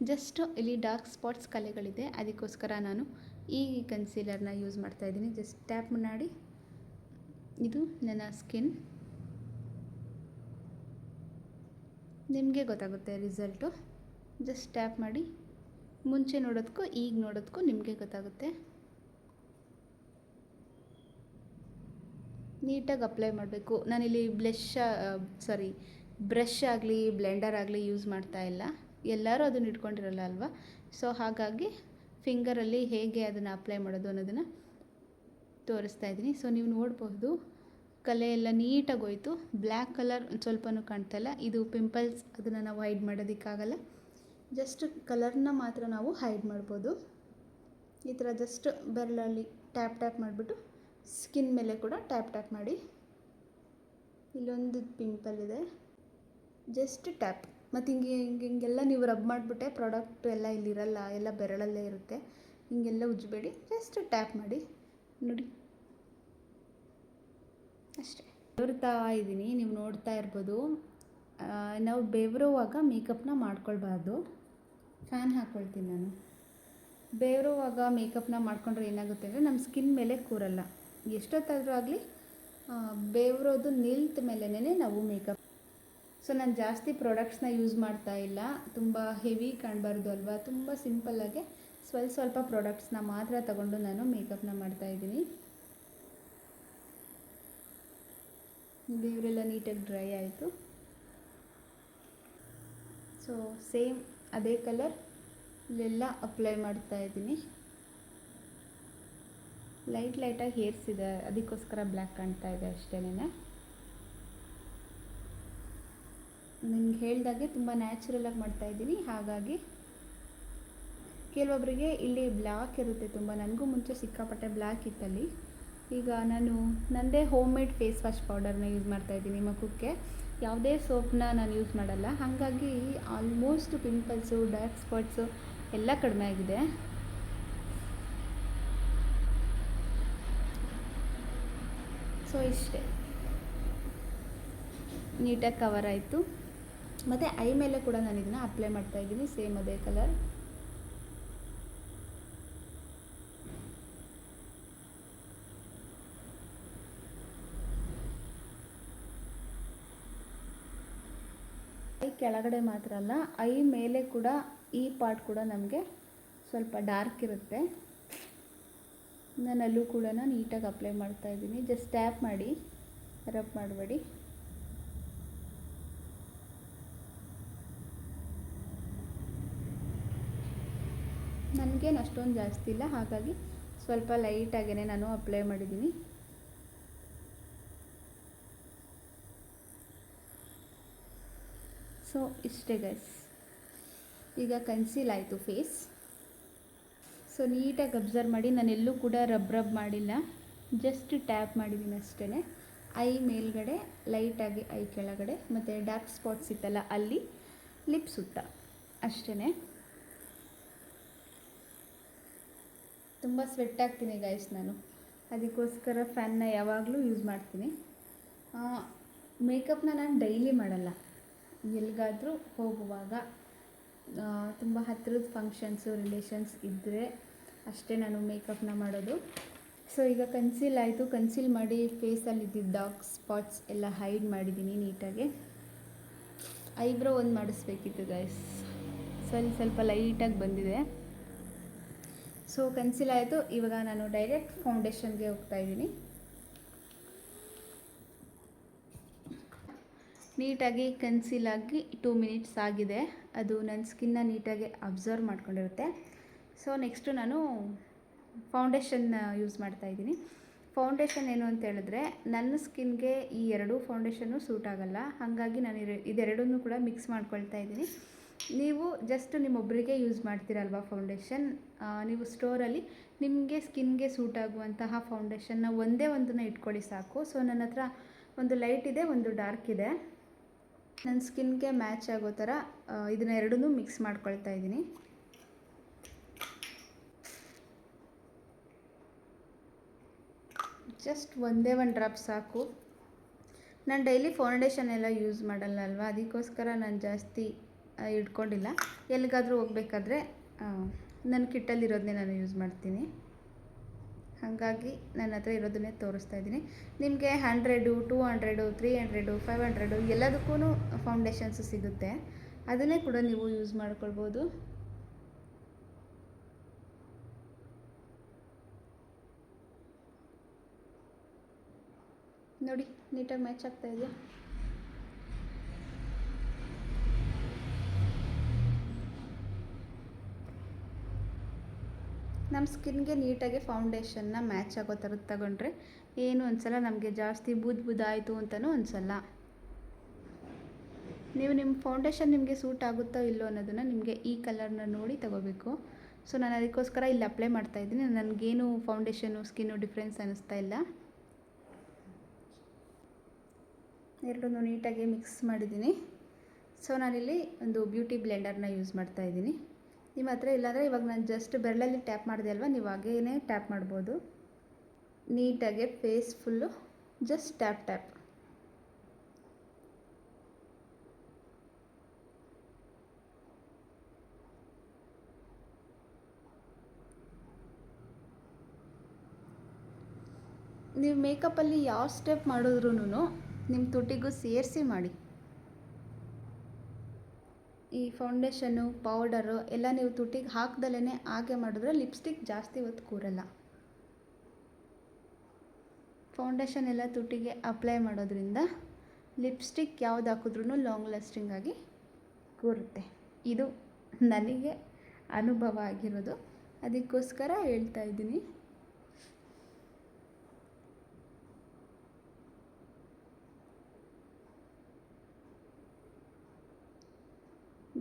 ಜಸ್ಟ್ ಇಲ್ಲಿ ಡಾರ್ಕ್ ಸ್ಪಾಟ್ಸ್ ಕಲೆಗಳಿದೆ. ಅದಕ್ಕೋಸ್ಕರ ನಾನು ಈ ಕನ್ಸೀಲರ್ನ ಯೂಸ್ ಮಾಡ್ತಾಯಿದ್ದೀನಿ. ಜಸ್ಟ್ ಟ್ಯಾಪ್ ಮಾಡಿ, ಇದು ನನ್ನ ಸ್ಕಿನ್, ನಿಮಗೆ ಗೊತ್ತಾಗುತ್ತೆ ರಿಸಲ್ಟು. ಜಸ್ಟ್ ಟ್ಯಾಪ್ ಮಾಡಿ, ಮುಂಚೆ ನೋಡೋದಕ್ಕೂ ಈಗ ನೋಡೋದಕ್ಕೂ ನಿಮಗೆ ಗೊತ್ತಾಗುತ್ತೆ. ನೀಟಾಗಿ ಅಪ್ಲೈ ಮಾಡಬೇಕು. ನಾನಿಲ್ಲಿ ಬ್ರಷ್ ಆಗಲಿ ಬ್ಲೆಂಡರ್ ಆಗಲಿ ಯೂಸ್ ಮಾಡ್ತಾ ಇಲ್ಲ, ಎಲ್ಲರೂ ಅದನ್ನು ಇಟ್ಕೊಂಡಿರಲ್ಲ ಅಲ್ವಾ. ಸೊ ಹಾಗಾಗಿ ಫಿಂಗರಲ್ಲಿ ಹೇಗೆ ಅದನ್ನು ಅಪ್ಲೈ ಮಾಡೋದು ಅನ್ನೋದನ್ನು ತೋರಿಸ್ತಾ ಇದ್ದೀನಿ. ಸೊ ನೀವು ನೋಡ್ಬೋದು ಕಲೆ ಎಲ್ಲ ನೀಟಾಗಿ ಹೋಯ್ತು. ಬ್ಲ್ಯಾಕ್ ಕಲರ್ ಸ್ವಲ್ಪನೂ ಕಾಣ್ತಾಯಿಲ್ಲ, ಇದು ಪಿಂಪಲ್ಸ್, ಅದನ್ನು ನಾವು ಹೈಡ್ ಮಾಡೋದಕ್ಕಾಗಲ್ಲ. ಜಸ್ಟ್ ಕಲರ್ನ ಮಾತ್ರ ನಾವು ಹೈಡ್ ಮಾಡ್ಬೋದು. ಈ ಥರ ಜಸ್ಟ್ ಬೆರಳಲ್ಲಿ ಟ್ಯಾಪ್ ಮಾಡಿಬಿಟ್ಟು ಸ್ಕಿನ್ ಮೇಲೆ ಕೂಡ ಟ್ಯಾಪ್ ಮಾಡಿ. ಇಲ್ಲೊಂದು ಪಿಂಪಲ್ ಇದೆ, ಜಸ್ಟ್ ಟ್ಯಾಪ್, ಮತ್ತು ಹಿಂಗೆಲ್ಲ ನೀವು ರಬ್ ಮಾಡಿಬಿಟ್ಟೆ ಪ್ರಾಡಕ್ಟ್ ಎಲ್ಲ ಇಲ್ಲಿರಲ್ಲ, ಎಲ್ಲ ಬೆರಳಲ್ಲೇ ಇರುತ್ತೆ. ಹಿಂಗೆಲ್ಲ ಉಜ್ಜಬೇಡಿ, ಜಸ್ಟ್ ಟ್ಯಾಪ್ ಮಾಡಿ ನೋಡಿ ಅಷ್ಟೇ. ಬೆವರ್ತಾ ಇದ್ದೀನಿ, ನೀವು ನೋಡ್ತಾ ಇರ್ಬೋದು. ನಾವು ಬೆವರುವಾಗ ಮೇಕಪ್ನ ಮಾಡ್ಕೊಳ್ಬಾರ್ದು. ಫ್ಯಾನ್ ಹಾಕ್ಕೊಳ್ತೀನಿ ನಾನು. ಬೆವರುವಾಗ ಮೇಕಪ್ನ ಮಾಡ್ಕೊಂಡ್ರೆ ಏನಾಗುತ್ತೆ ಅಂದರೆ ನಮ್ಮ ಸ್ಕಿನ್ ಮೇಲೆ ಕೂರಲ್ಲ. ಎಷ್ಟೊತ್ತಾದರೂ ಆಗಲಿ ಬೆವರೋದು ನಿಲ್ತ ಮೇಲೇ ನಾವು ಮೇಕಪ್. ಸೊ ನಾನು ಜಾಸ್ತಿ ಪ್ರಾಡಕ್ಟ್ಸ್ನ ಯೂಸ್ ಮಾಡ್ತಾ ಇಲ್ಲ, ತುಂಬ ಹೆವಿ ಕಾಣಬಾರ್ದು ಅಲ್ವಾ. ತುಂಬ ಸಿಂಪಲ್ಲಾಗೆ ಸ್ವಲ್ಪ ಪ್ರಾಡಕ್ಟ್ಸ್ನ ಮಾತ್ರ ತಗೊಂಡು ನಾನು ಮೇಕಪ್ನ ಮಾಡ್ತಾಯಿದ್ದೀನಿ. ಬೆವರೆಲ್ಲ ನೀಟಾಗಿ ಡ್ರೈ ಆಯಿತು. ಸೊ ಸೇಮ್ ಅದೇ ಕಲರ್ ಇಲ್ಲೆಲ್ಲ ಅಪ್ಲೈ ಮಾಡ್ತಾಯಿದ್ದೀನಿ. ಲೈಟಾಗಿ ಹೇರ್ಸ್ ಇದೆ, ಅದಕ್ಕೋಸ್ಕರ ಬ್ಲ್ಯಾಕ್ ಕಾಣ್ತಾ ಇದೆ ಅಷ್ಟೇನೆ. ನಿಮ್ಗೆ ಹೇಳ್ದಾಗೆ ತುಂಬ ನ್ಯಾಚುರಲಾಗಿ ಮಾಡ್ತಾಯಿದ್ದೀನಿ. ಹಾಗಾಗಿ ಕೆಲವೊಬ್ಬರಿಗೆ ಇಲ್ಲಿ ಬ್ಲ್ಯಾಕ್ ಇರುತ್ತೆ ತುಂಬ, ನನಗೂ ಮುಂಚೆ ಸಿಕ್ಕಾಪಟ್ಟೆ ಬ್ಲ್ಯಾಕ್ ಇತ್ತಲ್ಲಿ. ಈಗ ನಾನು ನನ್ನದೇ ಹೋಮ್ ಮೇಡ್ ಫೇಸ್ ವಾಶ್ ಪೌಡರ್ನ ಯೂಸ್ ಮಾಡ್ತಾಯಿದ್ದೀನಿ ಮುಖಕ್ಕೆ. ಯಾವುದೇ ಸೋಪ್ನ ನಾನು ಯೂಸ್ ಮಾಡಲ್ಲ, ಹಾಗಾಗಿ ಆಲ್ಮೋಸ್ಟ್ ಪಿಂಪಲ್ಸು ಡಾರ್ಕ್ ಸ್ಪಾಟ್ಸು ಎಲ್ಲ ಕಡಿಮೆ ಆಗಿದೆ. ಸೊ ಇಷ್ಟೇ, ನೀಟಾಗಿ ಕವರ್ ಆಯಿತು. ಮತ್ತು ಐ ಮೇಲೆ ಕೂಡ ನಾನು ಇದನ್ನು ಅಪ್ಲೈ ಮಾಡ್ತಾಯಿದ್ದೀನಿ, ಸೇಮ್ ಅದೇ ಕಲರ್. ಐ ಕೆಳಗಡೆ ಮಾತ್ರ ಅಲ್ಲ, ಐ ಮೇಲೆ ಕೂಡ ಈ ಪಾರ್ಟ್ ಕೂಡ ನಮಗೆ ಸ್ವಲ್ಪ ಡಾರ್ಕ್ ಇರುತ್ತೆ. ನಾನು ಅಲ್ಲೂ ಕೂಡ ನೀಟಾಗಿ ಅಪ್ಲೈ ಮಾಡ್ತಾಯಿದ್ದೀನಿ. ಜಸ್ಟ್ ಟ್ಯಾಪ್ ಮಾಡಿ, ರಬ್ ಮಾಡಬೇಡಿ. ನನಗೇನು ಅಷ್ಟೊಂದು ಜಾಸ್ತಿ ಇಲ್ಲ, ಹಾಗಾಗಿ ಸ್ವಲ್ಪ ಲೈಟಾಗೇ ನಾನು ಅಪ್ಲೈ ಮಾಡಿದ್ದೀನಿ. ಸೊ ಇಷ್ಟೇ ಗೈಸ್, ಈಗ ಕನ್ಸೀಲ್ ಆಯಿತು ಫೇಸ್. ಸೊ ನೀಟಾಗಿ ಅಬ್ಸರ್ವ್ ಮಾಡಿ, ನಾನೆಲ್ಲೂ ಕೂಡ ರಬ್ ಮಾಡಿಲ್ಲ, ಜಸ್ಟ್ ಟ್ಯಾಪ್ ಮಾಡಿದ್ದೀನಿ ಅಷ್ಟೇ. ಐ ಮೇಲ್ಗಡೆ ಲೈಟಾಗಿ, ಐ ಕೆಳಗಡೆ, ಮತ್ತು ಡಾರ್ಕ್ ಸ್ಪಾಟ್ಸ್ ಇತ್ತಲ್ಲ ಅಲ್ಲಿ, ಲಿಪ್ ಸುತ್ತ ಅಷ್ಟೇ. ತುಂಬ ಸ್ವೆಟ್ ಆಗ್ತೀನಿ ಗೈಸ್ ನಾನು, ಅದಕ್ಕೋಸ್ಕರ ಫ್ಯಾನ್ನ ಯಾವಾಗಲೂ ಯೂಸ್ ಮಾಡ್ತೀನಿ. ಮೇಕಪ್ನ ನಾನು ಡೈಲಿ ಮಾಡಲ್ಲ, ಎಲ್ಲಿಗಾದರೂ ಹೋಗುವಾಗ ತುಂಬ ಹತ್ತಿರದ ಫಂಕ್ಷನ್ಸು ರಿಲೇಷನ್ಸ್ ಇದ್ದರೆ ಅಷ್ಟೇ ನಾನು ಮೇಕಪ್ನ ಮಾಡೋದು. ಸೊ ಈಗ ಕನ್ಸೀಲ್ ಆಯಿತು, ಕನ್ಸೀಲ್ ಮಾಡಿ ಫೇಸಲ್ಲಿ ಇದ್ದಿದ್ದ ಡಾರ್ಕ್ ಸ್ಪಾಟ್ಸ್ ಎಲ್ಲ ಹೈಡ್ ಮಾಡಿದ್ದೀನಿ ನೀಟಾಗಿ. ಐಬ್ರೋ ಒಂದು ಮಾಡಿಸ್ಬೇಕಿತ್ತು ಗೈಸ್, ಸ್ವಲ್ಪ ಲೈಟಾಗಿ ಬಂದಿದೆ. ಸೊ ಕನ್ಸೀಲ್ ಆಯಿತು, ಇವಾಗ ನಾನು ಡೈರೆಕ್ಟ್ ಫೌಂಡೇಶನ್ಗೆ ಹೋಗ್ತಾಯಿದ್ದೀನಿ. ನೀಟಾಗಿ ಕನ್ಸೀಲ್ ಆಗಿ 2 ಮಿನಿಟ್ಸ್ ಆಗಿದೆ. ಅದು ನನ್ನ ಸ್ಕಿನ್ನ ನೀಟಾಗಿ ಅಬ್ಸರ್ವ್ ಮಾಡ್ಕೊಂಡಿರುತ್ತೆ. ಸೊ ನೆಕ್ಸ್ಟು ನಾನು ಫೌಂಡೇಶನ್ನ ಯೂಸ್ ಮಾಡ್ತಾಯಿದ್ದೀನಿ. ಫೌಂಡೇಶನ್ ಏನು ಅಂತ ಹೇಳಿದ್ರೆ, ನನ್ನ ಸ್ಕಿನ್ಗೆ ಈ ಎರಡೂ ಫೌಂಡೇಶನ್ನು ಸೂಟ್ ಆಗೋಲ್ಲ. ಹಾಗಾಗಿ ನಾನು ಇದೆರಡನ್ನೂ ಕೂಡ ಮಿಕ್ಸ್ ಮಾಡ್ಕೊಳ್ತಾ ಇದ್ದೀನಿ. ನೀವು ಜಸ್ಟ್ ನಿಮ್ಮೊಬ್ಬರಿಗೆ ಯೂಸ್ ಮಾಡ್ತೀರಲ್ವ ಫೌಂಡೇಶನ್, ನೀವು ಸ್ಟೋರಲ್ಲಿ ನಿಮಗೆ ಸ್ಕಿನ್ಗೆ ಸೂಟ್ ಆಗುವಂತಹ ಫೌಂಡೇಶನ್ನ ಒಂದೇ ಒಂದನ್ನು ಇಟ್ಕೊಳ್ಳಿ ಸಾಕು. ಸೊ ನನ್ನ ಹತ್ರ ಒಂದು ಲೈಟ್ ಇದೆ, ಒಂದು ಡಾರ್ಕ್ ಇದೆ. ನನ್ನ ಸ್ಕಿನ್ಗೆ ಮ್ಯಾಚ್ ಆಗೋ ಥರ ಇದನ್ನ ಎರಡನ್ನೂ ಮಿಕ್ಸ್ ಮಾಡ್ಕೊಳ್ತಾ ಇದ್ದೀನಿ. ಜಸ್ಟ್ ಒಂದೇ ಒಂದು ಡ್ರಾಪ್ ಸಾಕು. ನಾನು ಡೈಲಿ ಫೌಂಡೇಶನ್ ಎಲ್ಲ ಯೂಸ್ ಮಾಡಲ್ಲ ಅಲ್ವಾ, ಅದಕ್ಕೋಸ್ಕರ ನಾನು ಜಾಸ್ತಿ ಇಟ್ಕೊಂಡಿಲ್ಲ. ಎಲ್ಲಿಗಾದರೂ ಹೋಗ್ಬೇಕಾದ್ರೆ ನನ್ನ ಕಿಟ್ಟಲ್ಲಿರೋದನ್ನೇ ನಾನು ಯೂಸ್ ಮಾಡ್ತೀನಿ. ಹಾಗಾಗಿ ನನ್ನ ಹತ್ರ ಇರೋದನ್ನೇ ತೋರಿಸ್ತಾ ಇದ್ದೀನಿ. ನಿಮಗೆ 100, 200, 300, 500 ಎಲ್ಲದಕ್ಕೂ ಫೌಂಡೇಶನ್ಸು ಸಿಗುತ್ತೆ. ಅದನ್ನೇ ಕೂಡ ನೀವು ಯೂಸ್ ಮಾಡ್ಕೊಳ್ಬೋದು. ನೋಡಿ ನೀಟಾಗಿ ಮ್ಯಾಚ್ ಆಗ್ತಾ ಇದೆಯಾ? ನಮ್ಮ ಸ್ಕಿನ್ಗೆ ನೀಟಾಗಿ ಫೌಂಡೇಶನ್ನ ಮ್ಯಾಚ್ ಆಗೋ ಥರದ್ದು ತಗೊಂಡ್ರೆ ಏನು ಅನಿಸಲ್ಲ, ನಮಗೆ ಜಾಸ್ತಿ ಬೂದಾಯಿತು ಅಂತಲೂ ಅನಿಸಲ್ಲ. ನೀವು ನಿಮ್ಮ ಫೌಂಡೇಶನ್ ನಿಮಗೆ ಸೂಟ್ ಆಗುತ್ತೋ ಇಲ್ಲೋ ಅನ್ನೋದನ್ನು ನಿಮಗೆ ಈ ಕಲರ್ನ ನೋಡಿ ತಗೋಬೇಕು. ಸೊ ನಾನು ಅದಕ್ಕೋಸ್ಕರ ಇಲ್ಲಿ ಅಪ್ಲೈ ಮಾಡ್ತಾಯಿದ್ದೀನಿ. ನನಗೇನು ಫೌಂಡೇಶನು ಸ್ಕಿನ್ನು ಡಿಫ್ರೆನ್ಸ್ ಅನ್ನಿಸ್ತಾ ಇಲ್ಲ. ಎರಡನ್ನೂ ನೀಟಾಗಿ ಮಿಕ್ಸ್ ಮಾಡಿದ್ದೀನಿ. ಸೊ ನಾನಿಲ್ಲಿ ಒಂದು ಬ್ಯೂಟಿ ಬ್ಲೆಂಡರ್ನ ಯೂಸ್ ಮಾಡ್ತಾಯಿದ್ದೀನಿ. ನಿಮ್ಮ ಹತ್ರ ಇಲ್ಲಾಂದರೆ ಇವಾಗ ನಾನು ಜಸ್ಟ್ ಬೆರಳಲ್ಲಿ ಟ್ಯಾಪ್ ಮಾಡಿದೆ ಅಲ್ವಾ, ನೀವು ಹಾಗೇ ಟ್ಯಾಪ್ ಮಾಡ್ಬೋದು. ನೀಟಾಗಿ ಫೇಸ್ ಫುಲ್ಲು ಜಸ್ಟ್ ಟ್ಯಾಪ್. ನೀವು ಮೇಕಪ್ಪಲ್ಲಿ ಯಾವ ಸ್ಟೆಪ್ ಮಾಡಿದ್ರೂ ನಿಮ್ಮ ತುಟಿಗೂ ಸೇರಿಸಿ ಮಾಡಿ. ಈ ಫೌಂಡೇಶನ್ನು ಪೌಡರು ಎಲ್ಲ ನೀವು ತುಟಿಗೆ ಹಾಕ್ದಲೇ ಹಾಗೆ ಮಾಡಿದ್ರೆ ಲಿಪ್ಸ್ಟಿಕ್ ಜಾಸ್ತಿ ಹೊತ್ತು ಕೂರಲ್ಲ. ಫೌಂಡೇಶನ್ ಎಲ್ಲ ತುಟಿಗೆ ಅಪ್ಲೈ ಮಾಡೋದ್ರಿಂದ ಲಿಪ್ಸ್ಟಿಕ್ ಯಾವ್ದು ಹಾಕಿದ್ರೂ ಲಾಂಗ್ ಲಾಸ್ಟಿಂಗ್ ಆಗಿ ಕೂರುತ್ತೆ. ಇದು ನನಗೆ ಅನುಭವ ಆಗಿರೋದು, ಅದಕ್ಕೋಸ್ಕರ ಹೇಳ್ತಾ ಇದ್ದೀನಿ.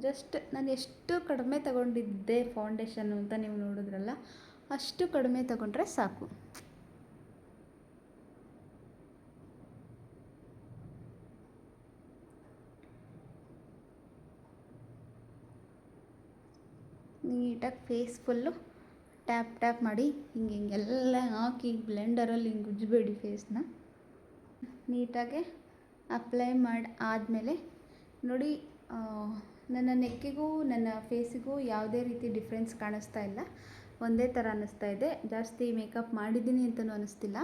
ಜಸ್ಟ್ ನಾನು ಎಷ್ಟು ಕಡಿಮೆ ತಗೊಂಡಿದ್ದೆ ಫೌಂಡೇಶನ್ನು ಅಂತ ನೀವು ನೋಡಿದ್ರಲ್ಲ, ಅಷ್ಟು ಕಡಿಮೆ ತಗೊಂಡ್ರೆ ಸಾಕು. ನೀಟಾಗಿ ಫೇಸ್ ಫುಲ್ಲು ಟ್ಯಾಪ್ ಮಾಡಿ ಹಿಂಗೆಲ್ಲ ಹಾಕಿ ಬ್ಲೆಂಡರಲ್ಲಿ ಹಿಂಗೆ ಉಜ್ಜಬೇಡಿ ಫೇಸ್ನ. ನೀಟಾಗೆ ಅಪ್ಲೈ ಮಾಡಿ ಆದಮೇಲೆ ನೋಡಿ, ನನ್ನ ನೆಕ್ಕಿಗೂ ನನ್ನ ಫೇಸಿಗೂ ಯಾವುದೇ ರೀತಿ ಡಿಫ್ರೆನ್ಸ್ ಕಾಣಿಸ್ತಾ ಇಲ್ಲ, ಒಂದೇ ಥರ ಅನ್ನಿಸ್ತಾ ಇದೆ. ಜಾಸ್ತಿ ಮೇಕಪ್ ಮಾಡಿದ್ದೀನಿ ಅಂತಲೂ ಅನ್ನಿಸ್ತಿಲ್ಲ.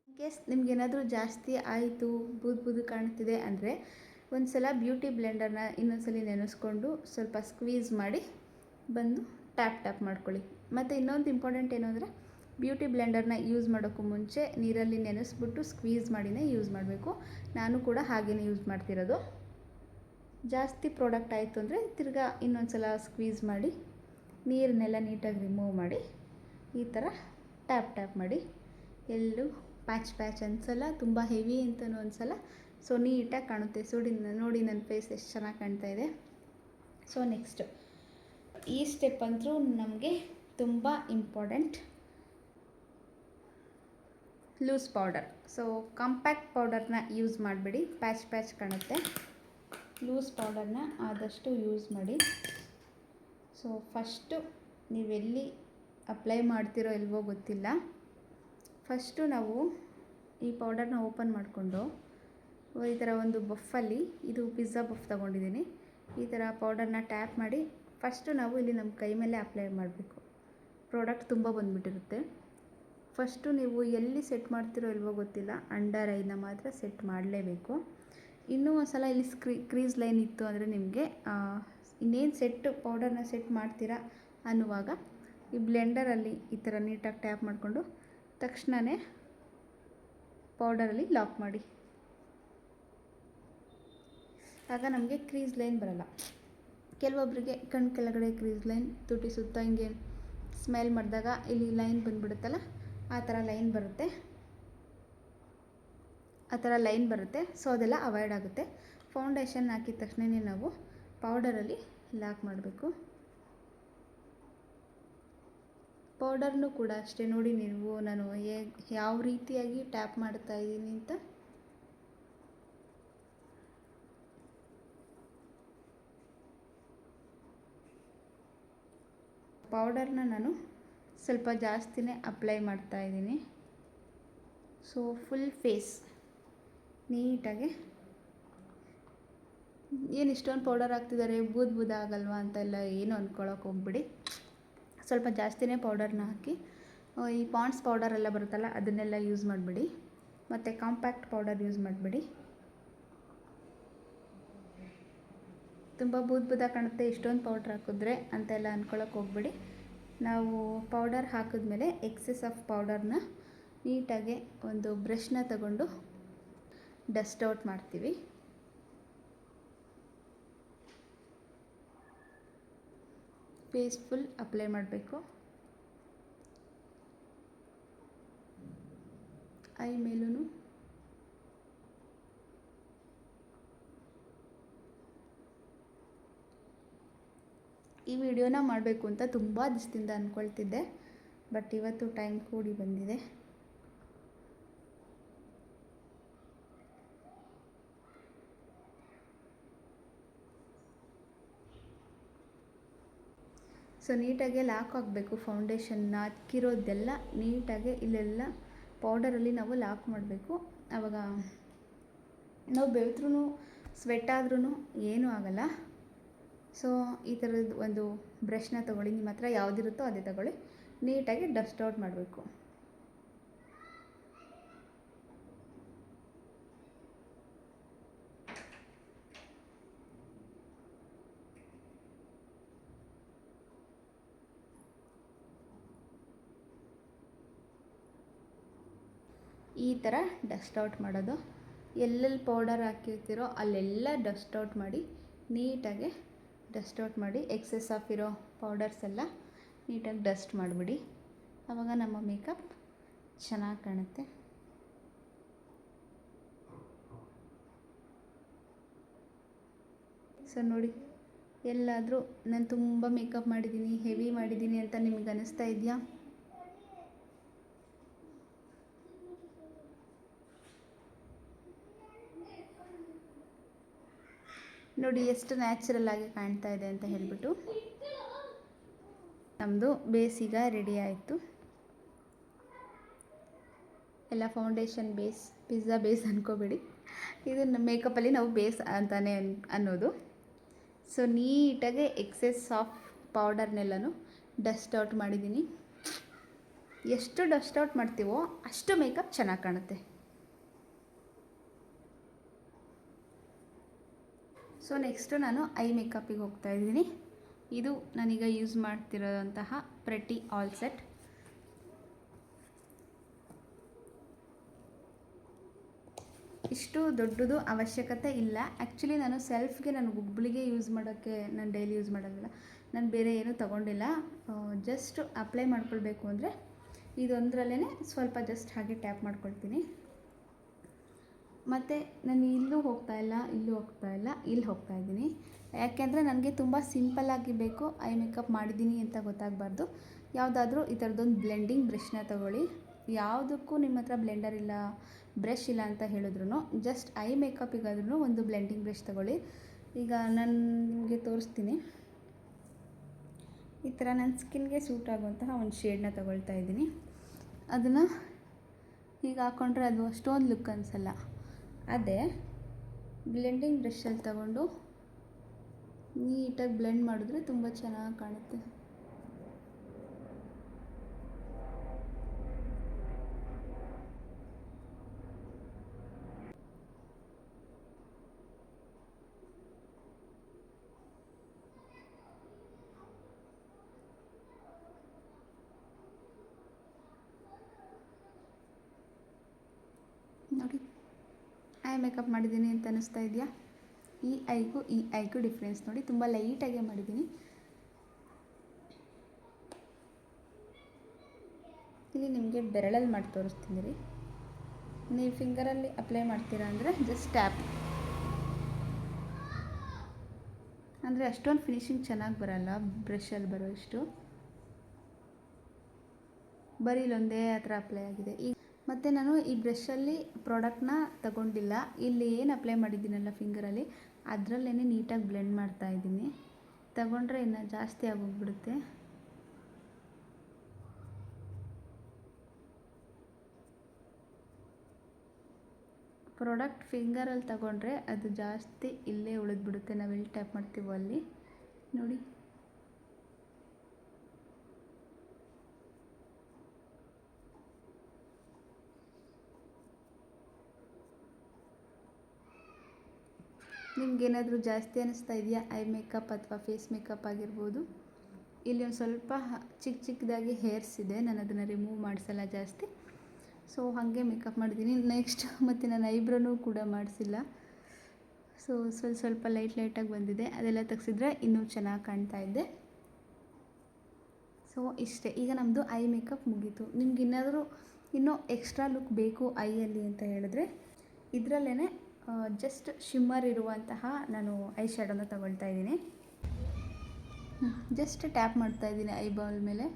ಇನ್ ಕೇಸ್ ನಿಮಗೇನಾದರೂ ಜಾಸ್ತಿ ಆಯಿತು, ಬೂದು ಕಾಣ್ತಿದೆ ಅಂದರೆ ಒಂದು ಸಲ ಬ್ಯೂಟಿ ಬ್ಲೆಂಡರ್ನ ಇನ್ನೊಂದ್ಸಲ ನೆನೆಸ್ಕೊಂಡು ಸ್ವಲ್ಪ ಸ್ಕ್ವೀಸ್ ಮಾಡಿ ಬಂದು ಟ್ಯಾಪ್ ಮಾಡ್ಕೊಳ್ಳಿ. ಮತ್ತು ಇನ್ನೊಂದು ಇಂಪಾರ್ಟೆಂಟ್ ಏನು ಅಂದರೆ, ಬ್ಯೂಟಿ ಬ್ಲೆಂಡರ್ನ ಯೂಸ್ ಮಾಡೋಕ್ಕೂ ಮುಂಚೆ ನೀರಲ್ಲಿ ನೆನೆಸ್ಬಿಟ್ಟು ಸ್ಕ್ವೀಸ್ ಮಾಡಿನೇ ಯೂಸ್ ಮಾಡಬೇಕು. ನಾನು ಕೂಡ ಹಾಗೇ ಯೂಸ್ ಮಾಡ್ತಿರೋದು. ಜಾಸ್ತಿ ಪ್ರಾಡಕ್ಟ್ ಆಯಿತು ಅಂದರೆ ತಿರ್ಗಾ ಇನ್ನೊಂದು ಸಲ ಸ್ಕ್ವೀಸ್ ಮಾಡಿ ನೀರನ್ನೆಲ್ಲ ನೀಟಾಗಿ ರಿಮೂವ್ ಮಾಡಿ ಈ ಥರ ಟ್ಯಾಪ್ ಮಾಡಿ. ಎಲ್ಲೂ ಪ್ಯಾಚ್ ಅನಿಸಲ್ಲ, ತುಂಬ ಹೆವಿ ಅಂತಲೂ ಅನಿಸಲ್ಲ. ಸೊ ನೀಟಾಗಿ ಕಾಣುತ್ತೆ. ನೋಡಿ ನನ್ನ ಫೇಸ್ ಎಷ್ಟು ಚೆನ್ನಾಗಿ ಕಾಣ್ತಾ ಇದೆ. ಸೊ ನೆಕ್ಸ್ಟ್ ಈ ಸ್ಟೆಪ್ ಅಂತೂ ನಮಗೆ ತುಂಬ important, loose powder. So compact ಪೌಡರ್ನ ಯೂಸ್ ಮಾಡಿಬಿಡಿ, ಪ್ಯಾಚ್ ಕಾಣುತ್ತೆ. ಲೂಸ್ ಪೌಡರ್ನ ಆದಷ್ಟು ಯೂಸ್ ಮಾಡಿ. ಸೊ ಫಸ್ಟು ನೀವೆಲ್ಲಿ ಅಪ್ಲೈ ಮಾಡ್ತಿರೋ ಇಲ್ವೋ ಗೊತ್ತಿಲ್ಲ, ಫಸ್ಟು ನಾವು ಈ ಪೌಡರ್ನ ಓಪನ್ ಮಾಡಿಕೊಂಡು ಈ ಥರ ಒಂದು ಬಫಲ್ಲಿ, ಇದು ಪಿಜ್ಜಾ ಬಫ್ ತೊಗೊಂಡಿದ್ದೀನಿ, ಈ ಥರ ಪೌಡರ್ನ ಟ್ಯಾಪ್ ಮಾಡಿ ಫಸ್ಟು ನಾವು ಇಲ್ಲಿ ನಮ್ಮ ಕೈ ಮೇಲೆ ಅಪ್ಲೈ ಮಾಡಬೇಕು. ಪ್ರಾಡಕ್ಟ್ ತುಂಬ ಬಂದುಬಿಟ್ಟಿರುತ್ತೆ. ಫಸ್ಟು ನೀವು ಎಲ್ಲಿ ಸೆಟ್ ಮಾಡ್ತಿರೋ ಇಲ್ವೋ ಗೊತ್ತಿಲ್ಲ, ಅಂಡರ್ ಐನ ಮಾತ್ರ ಸೆಟ್ ಮಾಡಲೇಬೇಕು. ಇನ್ನೂ ಒಂದು ಸಲ ಇಲ್ಲಿ ಕ್ರೀಸ್ ಲೈನ್ ಇತ್ತು ಅಂದರೆ ನಿಮಗೆ ಇನ್ನೇನು ಪೌಡರ್ನ ಸೆಟ್ ಮಾಡ್ತೀರಾ ಅನ್ನುವಾಗ ಈ ಬ್ಲೆಂಡರಲ್ಲಿ ಈ ಥರ ನೀಟಾಗಿ ಟ್ಯಾಪ್ ಮಾಡಿಕೊಂಡು ತಕ್ಷಣವೇ ಪೌಡರಲ್ಲಿ ಲಾಕ್ ಮಾಡಿ. ಆಗ ನಮಗೆ ಕ್ರೀಸ್ ಲೈನ್ ಬರೋಲ್ಲ. ಕೆಲವೊಬ್ಬರಿಗೆ ಕಣ್ಣು ಕೆಳಗಡೆ ಕ್ರೀಸ್ ಲೈನ್, ತುಟಿ ಸುತ್ತ ಹಿಂಗೆ ಸ್ಮೆಲ್ ಮಾಡಿದಾಗ ಇಲ್ಲಿ ಲೈನ್ ಬಂದುಬಿಡುತ್ತಲ್ಲ, ಆ ಥರ ಲೈನ್ ಬರುತ್ತೆ. ಸೊ ಅದೆಲ್ಲ ಅವಾಯ್ಡ್ ಆಗುತ್ತೆ. ಫೌಂಡೇಶನ್ ಹಾಕಿದ ತಕ್ಷಣವೇ ನಾವು ಪೌಡರಲ್ಲಿ ಲಾಕ್ ಮಾಡಬೇಕು. ಪೌಡರ್ನೂ ಕೂಡ ಅಷ್ಟೇ ನೋಡಿ ನೀವು, ನಾನು ಯಾವ ರೀತಿಯಾಗಿ ಟ್ಯಾಪ್ ಮಾಡ್ತಾ ಇದ್ದೀನಿ ಅಂತ. ಪೌಡರ್ನ ನಾನು ಸ್ವಲ್ಪ ಜಾಸ್ತಿನೇ ಅಪ್ಲೈ ಮಾಡ್ತಾ ಇದ್ದೀನಿ. ಸೊ ಫುಲ್ ಫೇಸ್ ನೀಟಾಗಿ, ಏನು ಇಷ್ಟೊಂದು ಪೌಡರ್ ಹಾಕ್ತಿದ್ದಾರೆ ಬೂದ್ ಆಗಲ್ವಾ ಅಂತೆಲ್ಲ ಏನು ಅಂದ್ಕೊಳ್ಳೋಕೆ ಹೋಗ್ಬಿಡಿ. ಸ್ವಲ್ಪ ಜಾಸ್ತಿನೇ ಪೌಡರ್ನ ಹಾಕಿ, ಈ ಪಾಂಡ್ಸ್ ಪೌಡರ್ ಎಲ್ಲ ಬರುತ್ತಲ್ಲ ಅದನ್ನೆಲ್ಲ ಯೂಸ್ ಮಾಡಿಬಿಡಿ, ಮತ್ತು ಕಾಂಪ್ಯಾಕ್ಟ್ ಪೌಡರ್ ಯೂಸ್ ಮಾಡಿಬಿಡಿ. ತುಂಬ ಬೂದ್ ಕಾಣುತ್ತೆ ಇಷ್ಟೊಂದು ಪೌಡ್ರ್ ಹಾಕಿದ್ರೆ ಅಂತೆಲ್ಲ ಅಂದ್ಕೊಳ್ಳೋಕೆ ಹೋಗ್ಬಿಡಿ. ನಾವು ಪೌಡರ್ ಹಾಕಿದ್ಮೇಲೆ ಎಕ್ಸೆಸ್ ಆಫ್ ಪೌಡರ್ನ ನೀಟಾಗಿ ಒಂದು ಬ್ರಷ್ನ ತಗೊಂಡು ಡಸ್ಟ್ ಔಟ್ ಮಾಡ್ತೀವಿ. ಫೇಸ್ ಫುಲ್ ಅಪ್ಲೈ ಮಾಡಬೇಕು. ಐ ಮೇಲೂ ಈ ವಿಡಿಯೋನ ಮಾಡಬೇಕು ಅಂತ ತುಂಬ ದಿವಸದಿಂದ ಅಂದ್ಕೊಳ್ತಿದ್ದೆ, ಬಟ್ ಇವತ್ತು ಟೈಮ್ ಕೂಡಿ ಬಂದಿದೆ. ಸೊ ನೀಟಾಗಿ ಲಾಕ್ ಆಗಬೇಕು. ಫೌಂಡೇಶನ್ನ ಹಕ್ಕಿರೋದೆಲ್ಲ ನೀಟಾಗಿ ಇಲ್ಲೆಲ್ಲ ಪೌಡರಲ್ಲಿ ನಾವು ಲಾಕ್ ಮಾಡಬೇಕು. ಆವಾಗ ನಾವು ಬೆವ್ತ್ರೂ ಸ್ವೆಟ್ ಆದ್ರೂ ಏನೂ ಆಗಲ್ಲ. ಸೊ ಈ ಥರದ್ದು ಒಂದು ಬ್ರಷ್ನ ತೊಗೊಳ್ಳಿ, ನಿಮ್ಮ ಹತ್ರ ಯಾವುದಿರುತ್ತೋ ಅದೇ ತೊಗೊಳ್ಳಿ, ನೀಟಾಗಿ ಡಸ್ಟ್ ಔಟ್ ಮಾಡಬೇಕು. ಈ ಥರ ಡಸ್ಟ್ ಔಟ್ ಮಾಡೋದು. ಎಲ್ಲೆಲ್ಲಿ ಪೌಡರ್ ಹಾಕಿರ್ತೀರೋ ಅಲ್ಲೆಲ್ಲ ಡಸ್ಟ್ ಔಟ್ ಮಾಡಿ, ನೀಟಾಗಿ ಡಸ್ಟ್ ಔಟ್ ಮಾಡಿ. ಎಕ್ಸೆಸ್ ಆಫ್ ಇರೋ ಪೌಡರ್ಸ್ ಎಲ್ಲ ನೀಟಾಗಿ ಡಸ್ಟ್ ಮಾಡಿಬಿಡಿ. ಆವಾಗ ನಮ್ಮ ಮೇಕಪ್ ಚೆನ್ನಾಗಿ ಕಾಣುತ್ತೆ. ಸೊ ನೋಡಿ, ಎಲ್ಲಾದರೂ ನಾನು ತುಂಬ ಮೇಕಪ್ ಮಾಡಿದ್ದೀನಿ, ಹೆವಿ ಮಾಡಿದ್ದೀನಿ ಅಂತ ನಿಮಗೆ ಅನ್ನಿಸ್ತಾ ಇದೆಯಾ? ನೋಡಿ ಎಷ್ಟು ನ್ಯಾಚುರಲ್ ಆಗಿ ಕಾಣ್ತಾ ಇದೆ ಅಂತ ಹೇಳಿಬಿಟ್ಟು. ನಮ್ಮದು ಬೇಸ್ ಈಗ ರೆಡಿ ಆಯಿತು. ಎಲ್ಲ ಫೌಂಡೇಶನ್ ಬೇಸ್, ಪಿಜ್ಜಾ ಬೇಸ್ ಅಂದ್ಕೋಬೇಡಿ, ಇದನ್ನು ಮೇಕಪ್ಪಲ್ಲಿ ನಾವು ಬೇಸ್ ಅಂತಾನೆ ಅನ್ನೋದು. ಸೊ ನೀಟಾಗಿ ಎಕ್ಸೆಸ್ ಆಫ್ ಪೌಡರ್ನೆಲ್ಲನೂ ಡಸ್ಟ್ ಔಟ್ ಮಾಡಿದ್ದೀನಿ. ಎಷ್ಟು ಡಸ್ಟ್ ಔಟ್ ಮಾಡ್ತೀವೋ ಅಷ್ಟು ಮೇಕಪ್ ಚೆನ್ನಾಗಿ ಕಾಣುತ್ತೆ. ಸೊ ನೆಕ್ಸ್ಟು ನಾನು ಐ ಮೇಕಪ್ಪಿಗೆ ಹೋಗ್ತಾ ಇದ್ದೀನಿ. ಇದು ನಾನೀಗ ಯೂಸ್ ಮಾಡ್ತಿರೋದಂತಹ ಪ್ರೆಟಿ ಆಲ್ ಸೆಟ್. ಇಷ್ಟು ದೊಡ್ಡದು ಅವಶ್ಯಕತೆ ಇಲ್ಲ. ಆ್ಯಕ್ಚುಲಿ ನಾನು ಸೆಲ್ಫ್ಗೆ ನಾನು ಗುಬ್ಬಳಿಗೆ ಯೂಸ್ ಮಾಡೋಕ್ಕೆ ನಾನು ಡೈಲಿ ಯೂಸ್ ಮಾಡೋದಿಲ್ಲ. ನಾನು ಬೇರೆ ಏನೂ ತೊಗೊಂಡಿಲ್ಲ. ಜಸ್ಟ್ ಅಪ್ಲೈ ಮಾಡ್ಕೊಳ್ಬೇಕು ಅಂದರೆ ಇದೊಂದರಲ್ಲೇ ಸ್ವಲ್ಪ ಜಸ್ಟ್ ಹಾಗೆ ಟ್ಯಾಪ್ ಮಾಡ್ಕೊಳ್ತೀನಿ. ಮತ್ತು ನಾನು ಇಲ್ಲೂ ಹೋಗ್ತಾ ಇಲ್ಲ, ಇಲ್ಲಿ ಹೋಗ್ತಾ ಇದ್ದೀನಿ. ಯಾಕೆಂದರೆ ನನಗೆ ತುಂಬ ಸಿಂಪಲ್ಲಾಗಿ ಬೇಕು, ಐ ಮೇಕಪ್ ಮಾಡಿದ್ದೀನಿ ಅಂತ ಗೊತ್ತಾಗಬಾರ್ದು. ಯಾವುದಾದ್ರೂ ಈ ಥರದ್ದೊಂದು ಬ್ಲೆಂಡಿಂಗ್ ಬ್ರಷ್ನ ತೊಗೊಳ್ಳಿ. ಯಾವುದಕ್ಕೂ ನಿಮ್ಮ ಹತ್ರ ಬ್ಲೆಂಡರ್ ಇಲ್ಲ, ಬ್ರಷ್ ಇಲ್ಲ ಅಂತ ಹೇಳಿದ್ರು ಜಸ್ಟ್ ಐ ಮೇಕಪ್ಪಿಗಾದ್ರೂ ಒಂದು ಬ್ಲೆಂಡಿಂಗ್ ಬ್ರಷ್ ತೊಗೊಳ್ಳಿ. ಈಗ ನಾನು ನಿಮಗೆ ತೋರಿಸ್ತೀನಿ. ಈ ಥರ ನನ್ನ ಸ್ಕಿನ್ಗೆ ಸೂಟ್ ಆಗುವಂತಹ ಒಂದು ಶೇಡ್ನ ತೊಗೊಳ್ತಾ ಇದ್ದೀನಿ. ಅದನ್ನು ಈಗ ಹಾಕ್ಕೊಂಡ್ರೆ ಅದು ಅಷ್ಟೊಂದು ಲುಕ್ ಅನಿಸಲ್ಲ. ಅದೇ ಬ್ಲೆಂಡಿಂಗ್ ಬ್ರಷಲ್ಲಿ ತಗೊಂಡು ನೀಟಾಗಿ ಬ್ಲೆಂಡ್ ಮಾಡಿದ್ರೆ ತುಂಬ ಚೆನ್ನಾಗಿ ಕಾಣುತ್ತೆ. ನೋಡಿ ಐ ಮೇಕಪ್ ಮಾಡಿದ್ದೀನಿ ಅಂತ ಅನ್ನಿಸ್ತಾ ಇದೆಯಾ? ಈ ಐಗೂ ಡಿಫ್ರೆನ್ಸ್ ನೋಡಿ, ತುಂಬ ಲೈಟಾಗೆ ಮಾಡಿದ್ದೀನಿ. ಇಲ್ಲಿ ನಿಮಗೆ ಬೆರಳಲ್ಲಿ ಮಾಡಿ ತೋರಿಸ್ತೀನಿ ರೀ. ನೀವು ಫಿಂಗರಲ್ಲಿ ಅಪ್ಲೈ ಮಾಡ್ತೀರಾ ಅಂದರೆ ಜಸ್ಟ್ ಟ್ಯಾಪ್, ಅಂದರೆ ಅಷ್ಟೊಂದು ಫಿನಿಶಿಂಗ್ ಚೆನ್ನಾಗಿ ಬರಲ್ಲ ಬ್ರಷಲ್ಲಿ ಬರೋ ಇಷ್ಟು. ಬರೀ ಇಲ್ಲೊಂದೇ ಆ ಥರ ಅಪ್ಲೈ ಆಗಿದೆ. ಈಗ ಮತ್ತು ನಾನು ಈ ಬ್ರಷಲ್ಲಿ ಪ್ರಾಡಕ್ಟ್ನ ತಗೊಂಡಿಲ್ಲ, ಇಲ್ಲಿ ಏನು ಅಪ್ಲೈ ಮಾಡಿದ್ದೀನಲ್ಲ ಫಿಂಗರಲ್ಲಿ ಅದರಲ್ಲೇ ನೀಟಾಗಿ ಬ್ಲೆಂಡ್ ಮಾಡ್ತಾಯಿದ್ದೀನಿ. ತಗೊಂಡ್ರೆ ಇನ್ನು ಜಾಸ್ತಿ ಆಗೋಗ್ಬಿಡುತ್ತೆ. ಪ್ರಾಡಕ್ಟ್ ಫಿಂಗರಲ್ಲಿ ತಗೊಂಡ್ರೆ ಅದು ಜಾಸ್ತಿ ಇಲ್ಲೇ ಉಳಿದ್ಬಿಡುತ್ತೆ, ನಾವೆಲ್ಲಿ ಟ್ಯಾಪ್ ಮಾಡ್ತೀವೋ ಅಲ್ಲಿ. ನೋಡಿ ನಿಮ್ಗೇನಾದರೂ ಜಾಸ್ತಿ ಅನ್ನಿಸ್ತಾ ಇದೆಯಾ ಐ ಮೇಕಪ್ ಅಥವಾ ಫೇಸ್ ಮೇಕಪ್ ಆಗಿರ್ಬೋದು? ಇಲ್ಲಿ ಒಂದು ಸ್ವಲ್ಪ ಚಿಕ್ಕದಾಗಿ ಹೇರ್ಸ್ ಇದೆ, ನಾನು ಅದನ್ನು ರಿಮೂವ್ ಮಾಡಿಸಲ್ಲ ಜಾಸ್ತಿ. ಸೊ ಹಾಗೆ ಮೇಕಪ್ ಮಾಡಿದ್ದೀನಿ. ನೆಕ್ಸ್ಟ್ ಮತ್ತು ನಾನು ಐಬ್ರೋನೂ ಕೂಡ ಮಾಡಿಸಿಲ್ಲ. ಸೊ ಸ್ವಲ್ಪ ಲೈಟಾಗಿ ಬಂದಿದೆ, ಅದೆಲ್ಲ ತೆಗೆಸಿದ್ರೆ ಇನ್ನೂ ಚೆನ್ನಾಗಿ ಕಾಣ್ತಾ ಇದೆ. ಸೊ ಇಷ್ಟೇ, ಈಗ ನಮ್ಮದು ಐ ಮೇಕಪ್ ಮುಗೀತು. ನಿಮ್ಗೇನಾದರೂ ಇನ್ನೂ ಎಕ್ಸ್ಟ್ರಾ ಲುಕ್ ಬೇಕು ಐಯಲ್ಲಿ ಅಂತ ಹೇಳಿದ್ರೆ ಇದರಲ್ಲೇ ಜಸ್ಟ್ ಶಿಮ್ಮರ್ ಇರುವಂತಹ ನಾನು ಐ ಶ್ಯಾಡೋನ ತಗೊಳ್ತಾ ಇದ್ದೀನಿ. ಜಸ್ಟ್ ಟ್ಯಾಪ್ ಮಾಡ್ತಾ ಇದ್ದೀನಿ ಐಬಾಲ್ ಮೇಲೆ.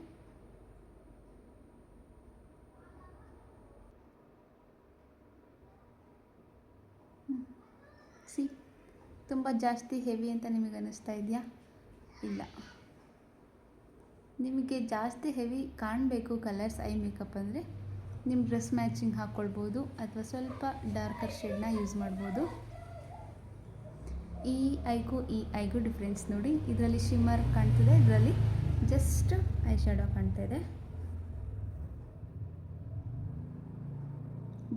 ಸಿ, ತುಂಬ ಜಾಸ್ತಿ ಹೆವಿ ಅಂತ ನಿಮಗೆ ಅನ್ನಿಸ್ತಾ ಇದೆಯಾ? ಇಲ್ಲ, ನಿಮಗೆ ಜಾಸ್ತಿ ಹೆವಿ ಕಾಣಬೇಕು ಕಲರ್ಸ್ ಐ ಮೇಕಪ್ ಅಂದರೆ ನಿಮ್ಮ ಡ್ರೆಸ್ ಮ್ಯಾಚಿಂಗ್ ಹಾಕ್ಕೊಳ್ಬೋದು ಅಥವಾ ಸ್ವಲ್ಪ ಡಾರ್ಕರ್ ಶೇಡ್ನ ಯೂಸ್ ಮಾಡ್ಬೋದು. ಈ ಐಗೂ ಡಿಫ್ರೆನ್ಸ್ ನೋಡಿ, ಇದರಲ್ಲಿ ಶಿಮ್ಮರ್ ಕಾಣ್ತಿದೆ, ಇದರಲ್ಲಿ ಜಸ್ಟ್ ಐ ಶ್ಯಾಡೋ ಕಾಣ್ತಾ ಇದೆ.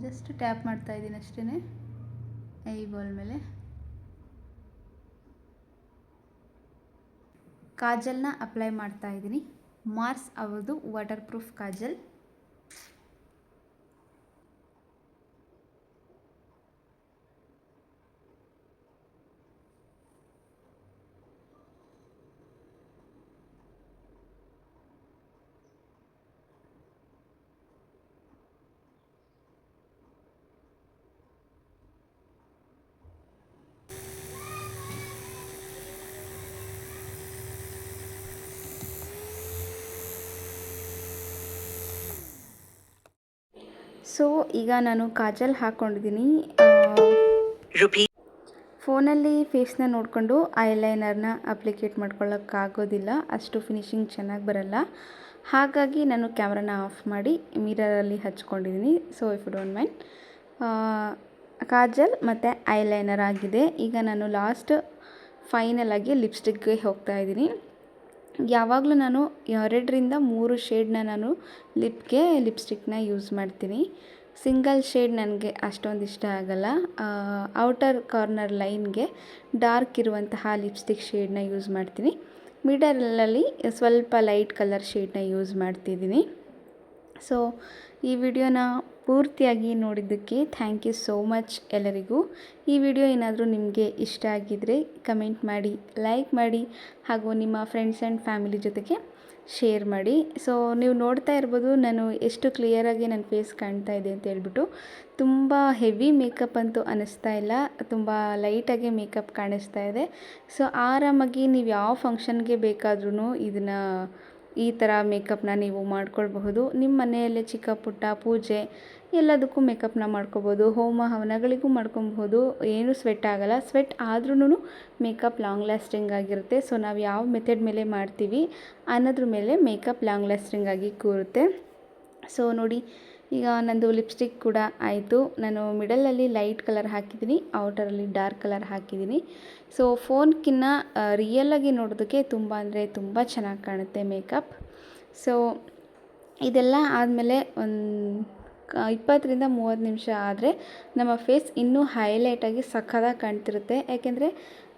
ಜಸ್ಟ್ ಟ್ಯಾಪ್ ಮಾಡ್ತಾ ಇದ್ದೀನಿ ಅಷ್ಟೇ ಐ ಬಾಲ್ ಮೇಲೆ. ಕಾಜಲ್ನ ಅಪ್ಲೈ ಮಾಡ್ತಾ ಇದ್ದೀನಿ, ಮಾರ್ಸ್ ಅವ್ರದ್ದು ವಾಟರ್ ಪ್ರೂಫ್ ಕಾಜಲ್. ಸೊ ಈಗ ನಾನು ಕಾಜಲ್ ಹಾಕ್ಕೊಂಡಿದ್ದೀನಿ. ಫೋನಲ್ಲಿ ಫೇಸ್ನ ನೋಡಿಕೊಂಡು ಐಲೈನರ್ನ ಅಪ್ಲಿಕೇಟ್ ಮಾಡ್ಕೊಳ್ಳೋಕ್ಕಾಗೋದಿಲ್ಲ, ಅಷ್ಟು ಫಿನಿಶಿಂಗ್ ಚೆನ್ನಾಗಿ ಬರಲ್ಲ. ಹಾಗಾಗಿ ನಾನು ಕ್ಯಾಮ್ರಾನ ಆಫ್ ಮಾಡಿ ಮಿರರಲ್ಲಿ ಹಚ್ಕೊಂಡಿದ್ದೀನಿ. So if you don't mind, kajal ಮತ್ತು ಐಲೈನರ್ ಆಗಿದೆ. ಈಗ ನಾನು ಲಾಸ್ಟ್ ಫೈನಲಾಗಿ ಲಿಪ್ಸ್ಟಿಕ್ಗೆ ಹೋಗ್ತಾ ಇದ್ದೀನಿ. ಯಾವಾಗಲೂ ನಾನು 2ರಿಂದ 3 ಶೇಡ್ನ ನಾನು ಲಿಪ್ಸ್ಟಿಕ್ನ ಯೂಸ್ ಮಾಡ್ತೀನಿ. ಸಿಂಗಲ್ ಶೇಡ್ ನನಗೆ ಅಷ್ಟೊಂದು ಇಷ್ಟ ಆಗಲ್ಲ. ಔಟರ್ ಕಾರ್ನರ್ ಲೈನ್ಗೆ ಡಾರ್ಕ್ ಇರುವಂತಹ ಲಿಪ್ಸ್ಟಿಕ್ ಶೇಡ್ನ ಯೂಸ್ ಮಾಡ್ತೀನಿ. ಮಿಡಲಲ್ಲಿ ಸ್ವಲ್ಪ ಲೈಟ್ ಕಲರ್ ಶೇಡ್ನ ಯೂಸ್ ಮಾಡ್ತಿದ್ದೀನಿ. ಸೊ ಈ ವಿಡಿಯೋನ ಪೂರ್ತಿಯಾಗಿ ನೋಡಿದ್ದಕ್ಕೆ ಥ್ಯಾಂಕ್ ಯು ಸೋ ಮಚ್ ಎಲ್ಲರಿಗೂ. ಈ ವಿಡಿಯೋ ಏನಾದರೂ ನಿಮಗೆ ಇಷ್ಟ ಆಗಿದ್ದರೆ ಕಮೆಂಟ್ ಮಾಡಿ, ಲೈಕ್ ಮಾಡಿ, ಹಾಗೂ ನಿಮ್ಮ ಫ್ರೆಂಡ್ಸ್ ಆ್ಯಂಡ್ ಫ್ಯಾಮಿಲಿ ಜೊತೆಗೆ ಶೇರ್ ಮಾಡಿ. ಸೊ ನೀವು ನೋಡ್ತಾ ಇರ್ಬೋದು ನಾನು ಎಷ್ಟು ಕ್ಲಿಯರಾಗಿ ನನ್ನ ಫೇಸ್ ಕಾಣ್ತಾ ಇದೆ ಅಂತ ಹೇಳ್ಬಿಟ್ಟು. ತುಂಬ ಹೆವಿ ಮೇಕಪ್ ಅಂತೂ ಅನ್ನಿಸ್ತಾ ಇಲ್ಲ, ತುಂಬ ಲೈಟಾಗಿ ಮೇಕಪ್ ಕಾಣಿಸ್ತಾ ಇದೆ. ಸೊ ಆರಾಮಾಗಿ ನೀವು ಯಾವ ಫಂಕ್ಷನ್ಗೆ ಬೇಕಾದ್ರೂ ಇದನ್ನು ಈ ಥರ ಮೇಕಪ್ನ ನೀವು ಮಾಡ್ಕೊಳ್ಬಹುದು. ನಿಮ್ಮ ಮನೆಯಲ್ಲೇ ಚಿಕ್ಕ ಪುಟ್ಟ ಪೂಜೆ ಎಲ್ಲದಕ್ಕೂ ಮೇಕಪ್ನ ಮಾಡ್ಕೋಬೋದು. ಹೋಮ ಹವನಗಳಿಗೂ ಮಾಡ್ಕೊಬಹುದು. ಏನೂ ಸ್ವೆಟ್ ಆಗಲ್ಲ. ಸ್ವೆಟ್ ಆದ್ರೂ ಮೇಕಪ್ ಲಾಂಗ್ ಲಾಸ್ಟಿಂಗ್ ಆಗಿರುತ್ತೆ. ಸೊ ನಾವು ಯಾವ ಮೆಥಡ್ ಮೇಲೆ ಮಾಡ್ತೀವಿ ಅನ್ನೋದ್ರ ಮೇಲೆ ಮೇಕಪ್ ಲಾಂಗ್ ಲಾಸ್ಟಿಂಗ್ ಆಗಿ ಕೂರುತ್ತೆ. ಸೊ ನೋಡಿ, ಈಗ ನಂದು ಲಿಪ್ಸ್ಟಿಕ್ ಕೂಡ ಆಯಿತು. ನಾನು ಮಿಡಲಲ್ಲಿ ಲೈಟ್ ಕಲರ್ ಹಾಕಿದ್ದೀನಿ, ಔಟರಲ್ಲಿ ಡಾರ್ಕ್ ಕಲರ್ ಹಾಕಿದ್ದೀನಿ. ಸೊ ಫೋನ್ಕಿನ್ನ ರಿಯಲಾಗಿ ನೋಡೋದಕ್ಕೆ ತುಂಬ ಅಂದರೆ ತುಂಬ ಚೆನ್ನಾಗಿ ಕಾಣುತ್ತೆ ಮೇಕಪ್. ಸೊ ಇದೆಲ್ಲ ಆದಮೇಲೆ ಒಂದು 20-30 ನಿಮಿಷ ಆದರೆ ನಮ್ಮ ಫೇಸ್ ಇನ್ನೂ ಹೈಲೈಟಾಗಿ ಸಖತ್ತಾಗಿ ಕಾಣ್ತಿರುತ್ತೆ. ಯಾಕೆಂದರೆ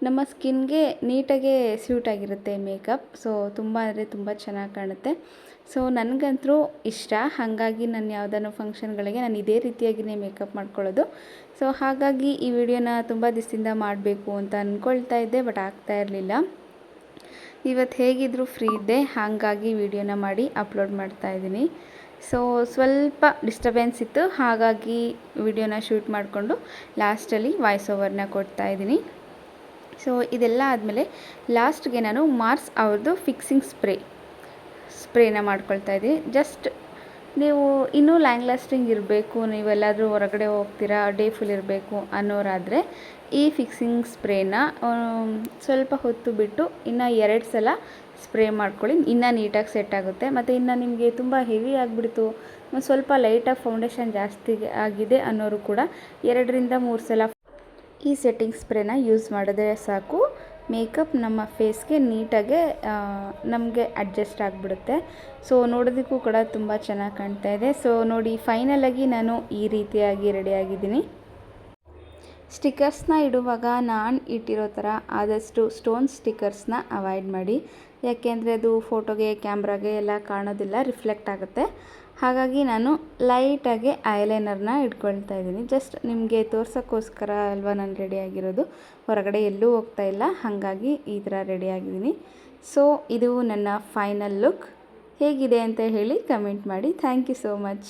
ನಮ್ಮ ಸ್ಕಿನ್ಗೆ ನೀಟಾಗೆ ಸ್ಯೂಟ್ ಆಗಿರುತ್ತೆ ಮೇಕಪ್. ಸೊ ತುಂಬ ಅಂದರೆ ತುಂಬ ಚೆನ್ನಾಗಿ ಕಾಣುತ್ತೆ. ಸೊ ನನಗಂತೂ ಇಷ್ಟ, ಹಾಗಾಗಿ ನಾನು ಯಾವುದಾದ್ರು ಫಂಕ್ಷನ್ಗಳಿಗೆ ನಾನು ಇದೇ ರೀತಿಯಾಗಿಯೇ ಮೇಕಪ್ ಮಾಡ್ಕೊಳ್ಳೋದು. ಸೊ ಹಾಗಾಗಿ ಈ ವಿಡಿಯೋನ ತುಂಬ ದಿವಸದಿಂದ ಮಾಡಬೇಕು ಅಂತ ಅಂದ್ಕೊಳ್ತಾ ಇದ್ದೆ, ಬಟ್ ಆಗ್ತಾ ಇರಲಿಲ್ಲ. ಇವತ್ತು ಹೇಗಿದ್ದರೂ ಫ್ರೀ ಇದ್ದೆ, ಹಾಗಾಗಿ ವಿಡಿಯೋನ ಮಾಡಿ ಅಪ್ಲೋಡ್ ಮಾಡ್ತಾಯಿದ್ದೀನಿ. ಸೊ ಸ್ವಲ್ಪ ಡಿಸ್ಟರ್ಬೆನ್ಸ್ ಇತ್ತು, ಹಾಗಾಗಿ ವಿಡಿಯೋನ ಶೂಟ್ ಮಾಡಿಕೊಂಡು ಲಾಸ್ಟಲ್ಲಿ ವಾಯ್ಸ್ ಓವರ್ನ ಕೊಡ್ತಾಯಿದ್ದೀನಿ. ಸೊ ಇದೆಲ್ಲ ಆದಮೇಲೆ ಲಾಸ್ಟ್ಗೆ ನಾನು ಮಾರ್ಸ್ ಅವ್ರದ್ದು ಫಿಕ್ಸಿಂಗ್ ಸ್ಪ್ರೇನ ಮಾಡ್ಕೊಳ್ತಾ ಇದ್ದೀನಿ. ಜಸ್ಟ್ ನೀವು ಇನ್ನೂ ಲ್ಯಾಂಗ್ ಲಾಸ್ಟಿಂಗ್ ಇರಬೇಕು, ನೀವೆಲ್ಲಾದರೂ ಹೊರಗಡೆ ಹೋಗ್ತೀರಾ, ಡೇ ಫುಲ್ ಇರಬೇಕು ಅನ್ನೋರಾದರೆ ಈ ಫಿಕ್ಸಿಂಗ್ ಸ್ಪ್ರೇನ ಸ್ವಲ್ಪ ಹೊತ್ತು ಬಿಟ್ಟು ಇನ್ನು 2 ಸಲ ಸ್ಪ್ರೇ ಮಾಡ್ಕೊಳ್ಳಿ, ಇನ್ನೂ ನೀಟಾಗಿ ಸೆಟ್ ಆಗುತ್ತೆ. ಮತ್ತು ಇನ್ನು ನಿಮಗೆ ತುಂಬ ಹೆವಿ ಆಗಿಬಿಡ್ತು, ಸ್ವಲ್ಪ ಲೈಟಾಗಿ ಫೌಂಡೇಶನ್ ಜಾಸ್ತಿ ಆಗಿದೆ ಅನ್ನೋರು ಕೂಡ 2-3 ಸಲ ಈ ಸೆಟ್ಟಿಂಗ್ ಸ್ಪ್ರೇನ ಯೂಸ್ ಮಾಡಿದ್ರೆ ಸಾಕು, ಮೇಕಪ್ ನಮ್ಮ ಫೇಸ್ಗೆ ನೀಟಾಗೆ ನಮಗೆ ಅಡ್ಜಸ್ಟ್ ಆಗಿಬಿಡುತ್ತೆ. ಸೊ ನೋಡೋದಕ್ಕೂ ಕೂಡ ತುಂಬ ಚೆನ್ನಾಗಿ ಕಾಣ್ತಾ ಇದೆ. ಸೊ ನೋಡಿ, ಫೈನಲಾಗಿ ನಾನು ಈ ರೀತಿಯಾಗಿ ರೆಡಿಯಾಗಿದ್ದೀನಿ. ಸ್ಟಿಕ್ಕರ್ಸ್ನ ಇಡುವಾಗ ನಾನು ಇಟ್ಟಿರೋ ಥರ ಆದಷ್ಟು ಸ್ಟೋನ್ ಸ್ಟಿಕ್ಕರ್ಸ್ನ ಅವಾಯ್ಡ್ ಮಾಡಿ, ಯಾಕೆಂದರೆ ಅದು ಫೋಟೋಗೆ ಕ್ಯಾಮ್ರಾಗೆ ಎಲ್ಲ ಕಾಣೋದಿಲ್ಲ, ರಿಫ್ಲೆಕ್ಟ್ ಆಗುತ್ತೆ. ಹಾಗಾಗಿ ನಾನು ಲೈಟಾಗಿ ಐಲೈನರ್ನ ಇಟ್ಕೊಳ್ತಾ ಇದ್ದೀನಿ. ಜಸ್ಟ್ ನಿಮಗೆ ತೋರ್ಸೋಕ್ಕೋಸ್ಕರ ಅಲ್ವಾ ನಾನು ರೆಡಿಯಾಗಿರೋದು, ಹೊರಗಡೆ ಎಲ್ಲೂ ಹೋಗ್ತಾ ಇಲ್ಲ, ಹಾಗಾಗಿ ಈ ಥರ ರೆಡಿಯಾಗಿದ್ದೀನಿ. ಸೊ ಇದು ನನ್ನ ಫೈನಲ್ ಲುಕ್. ಹೇಗಿದೆ ಅಂತ ಹೇಳಿ ಕಮೆಂಟ್ ಮಾಡಿ. Thank you so much.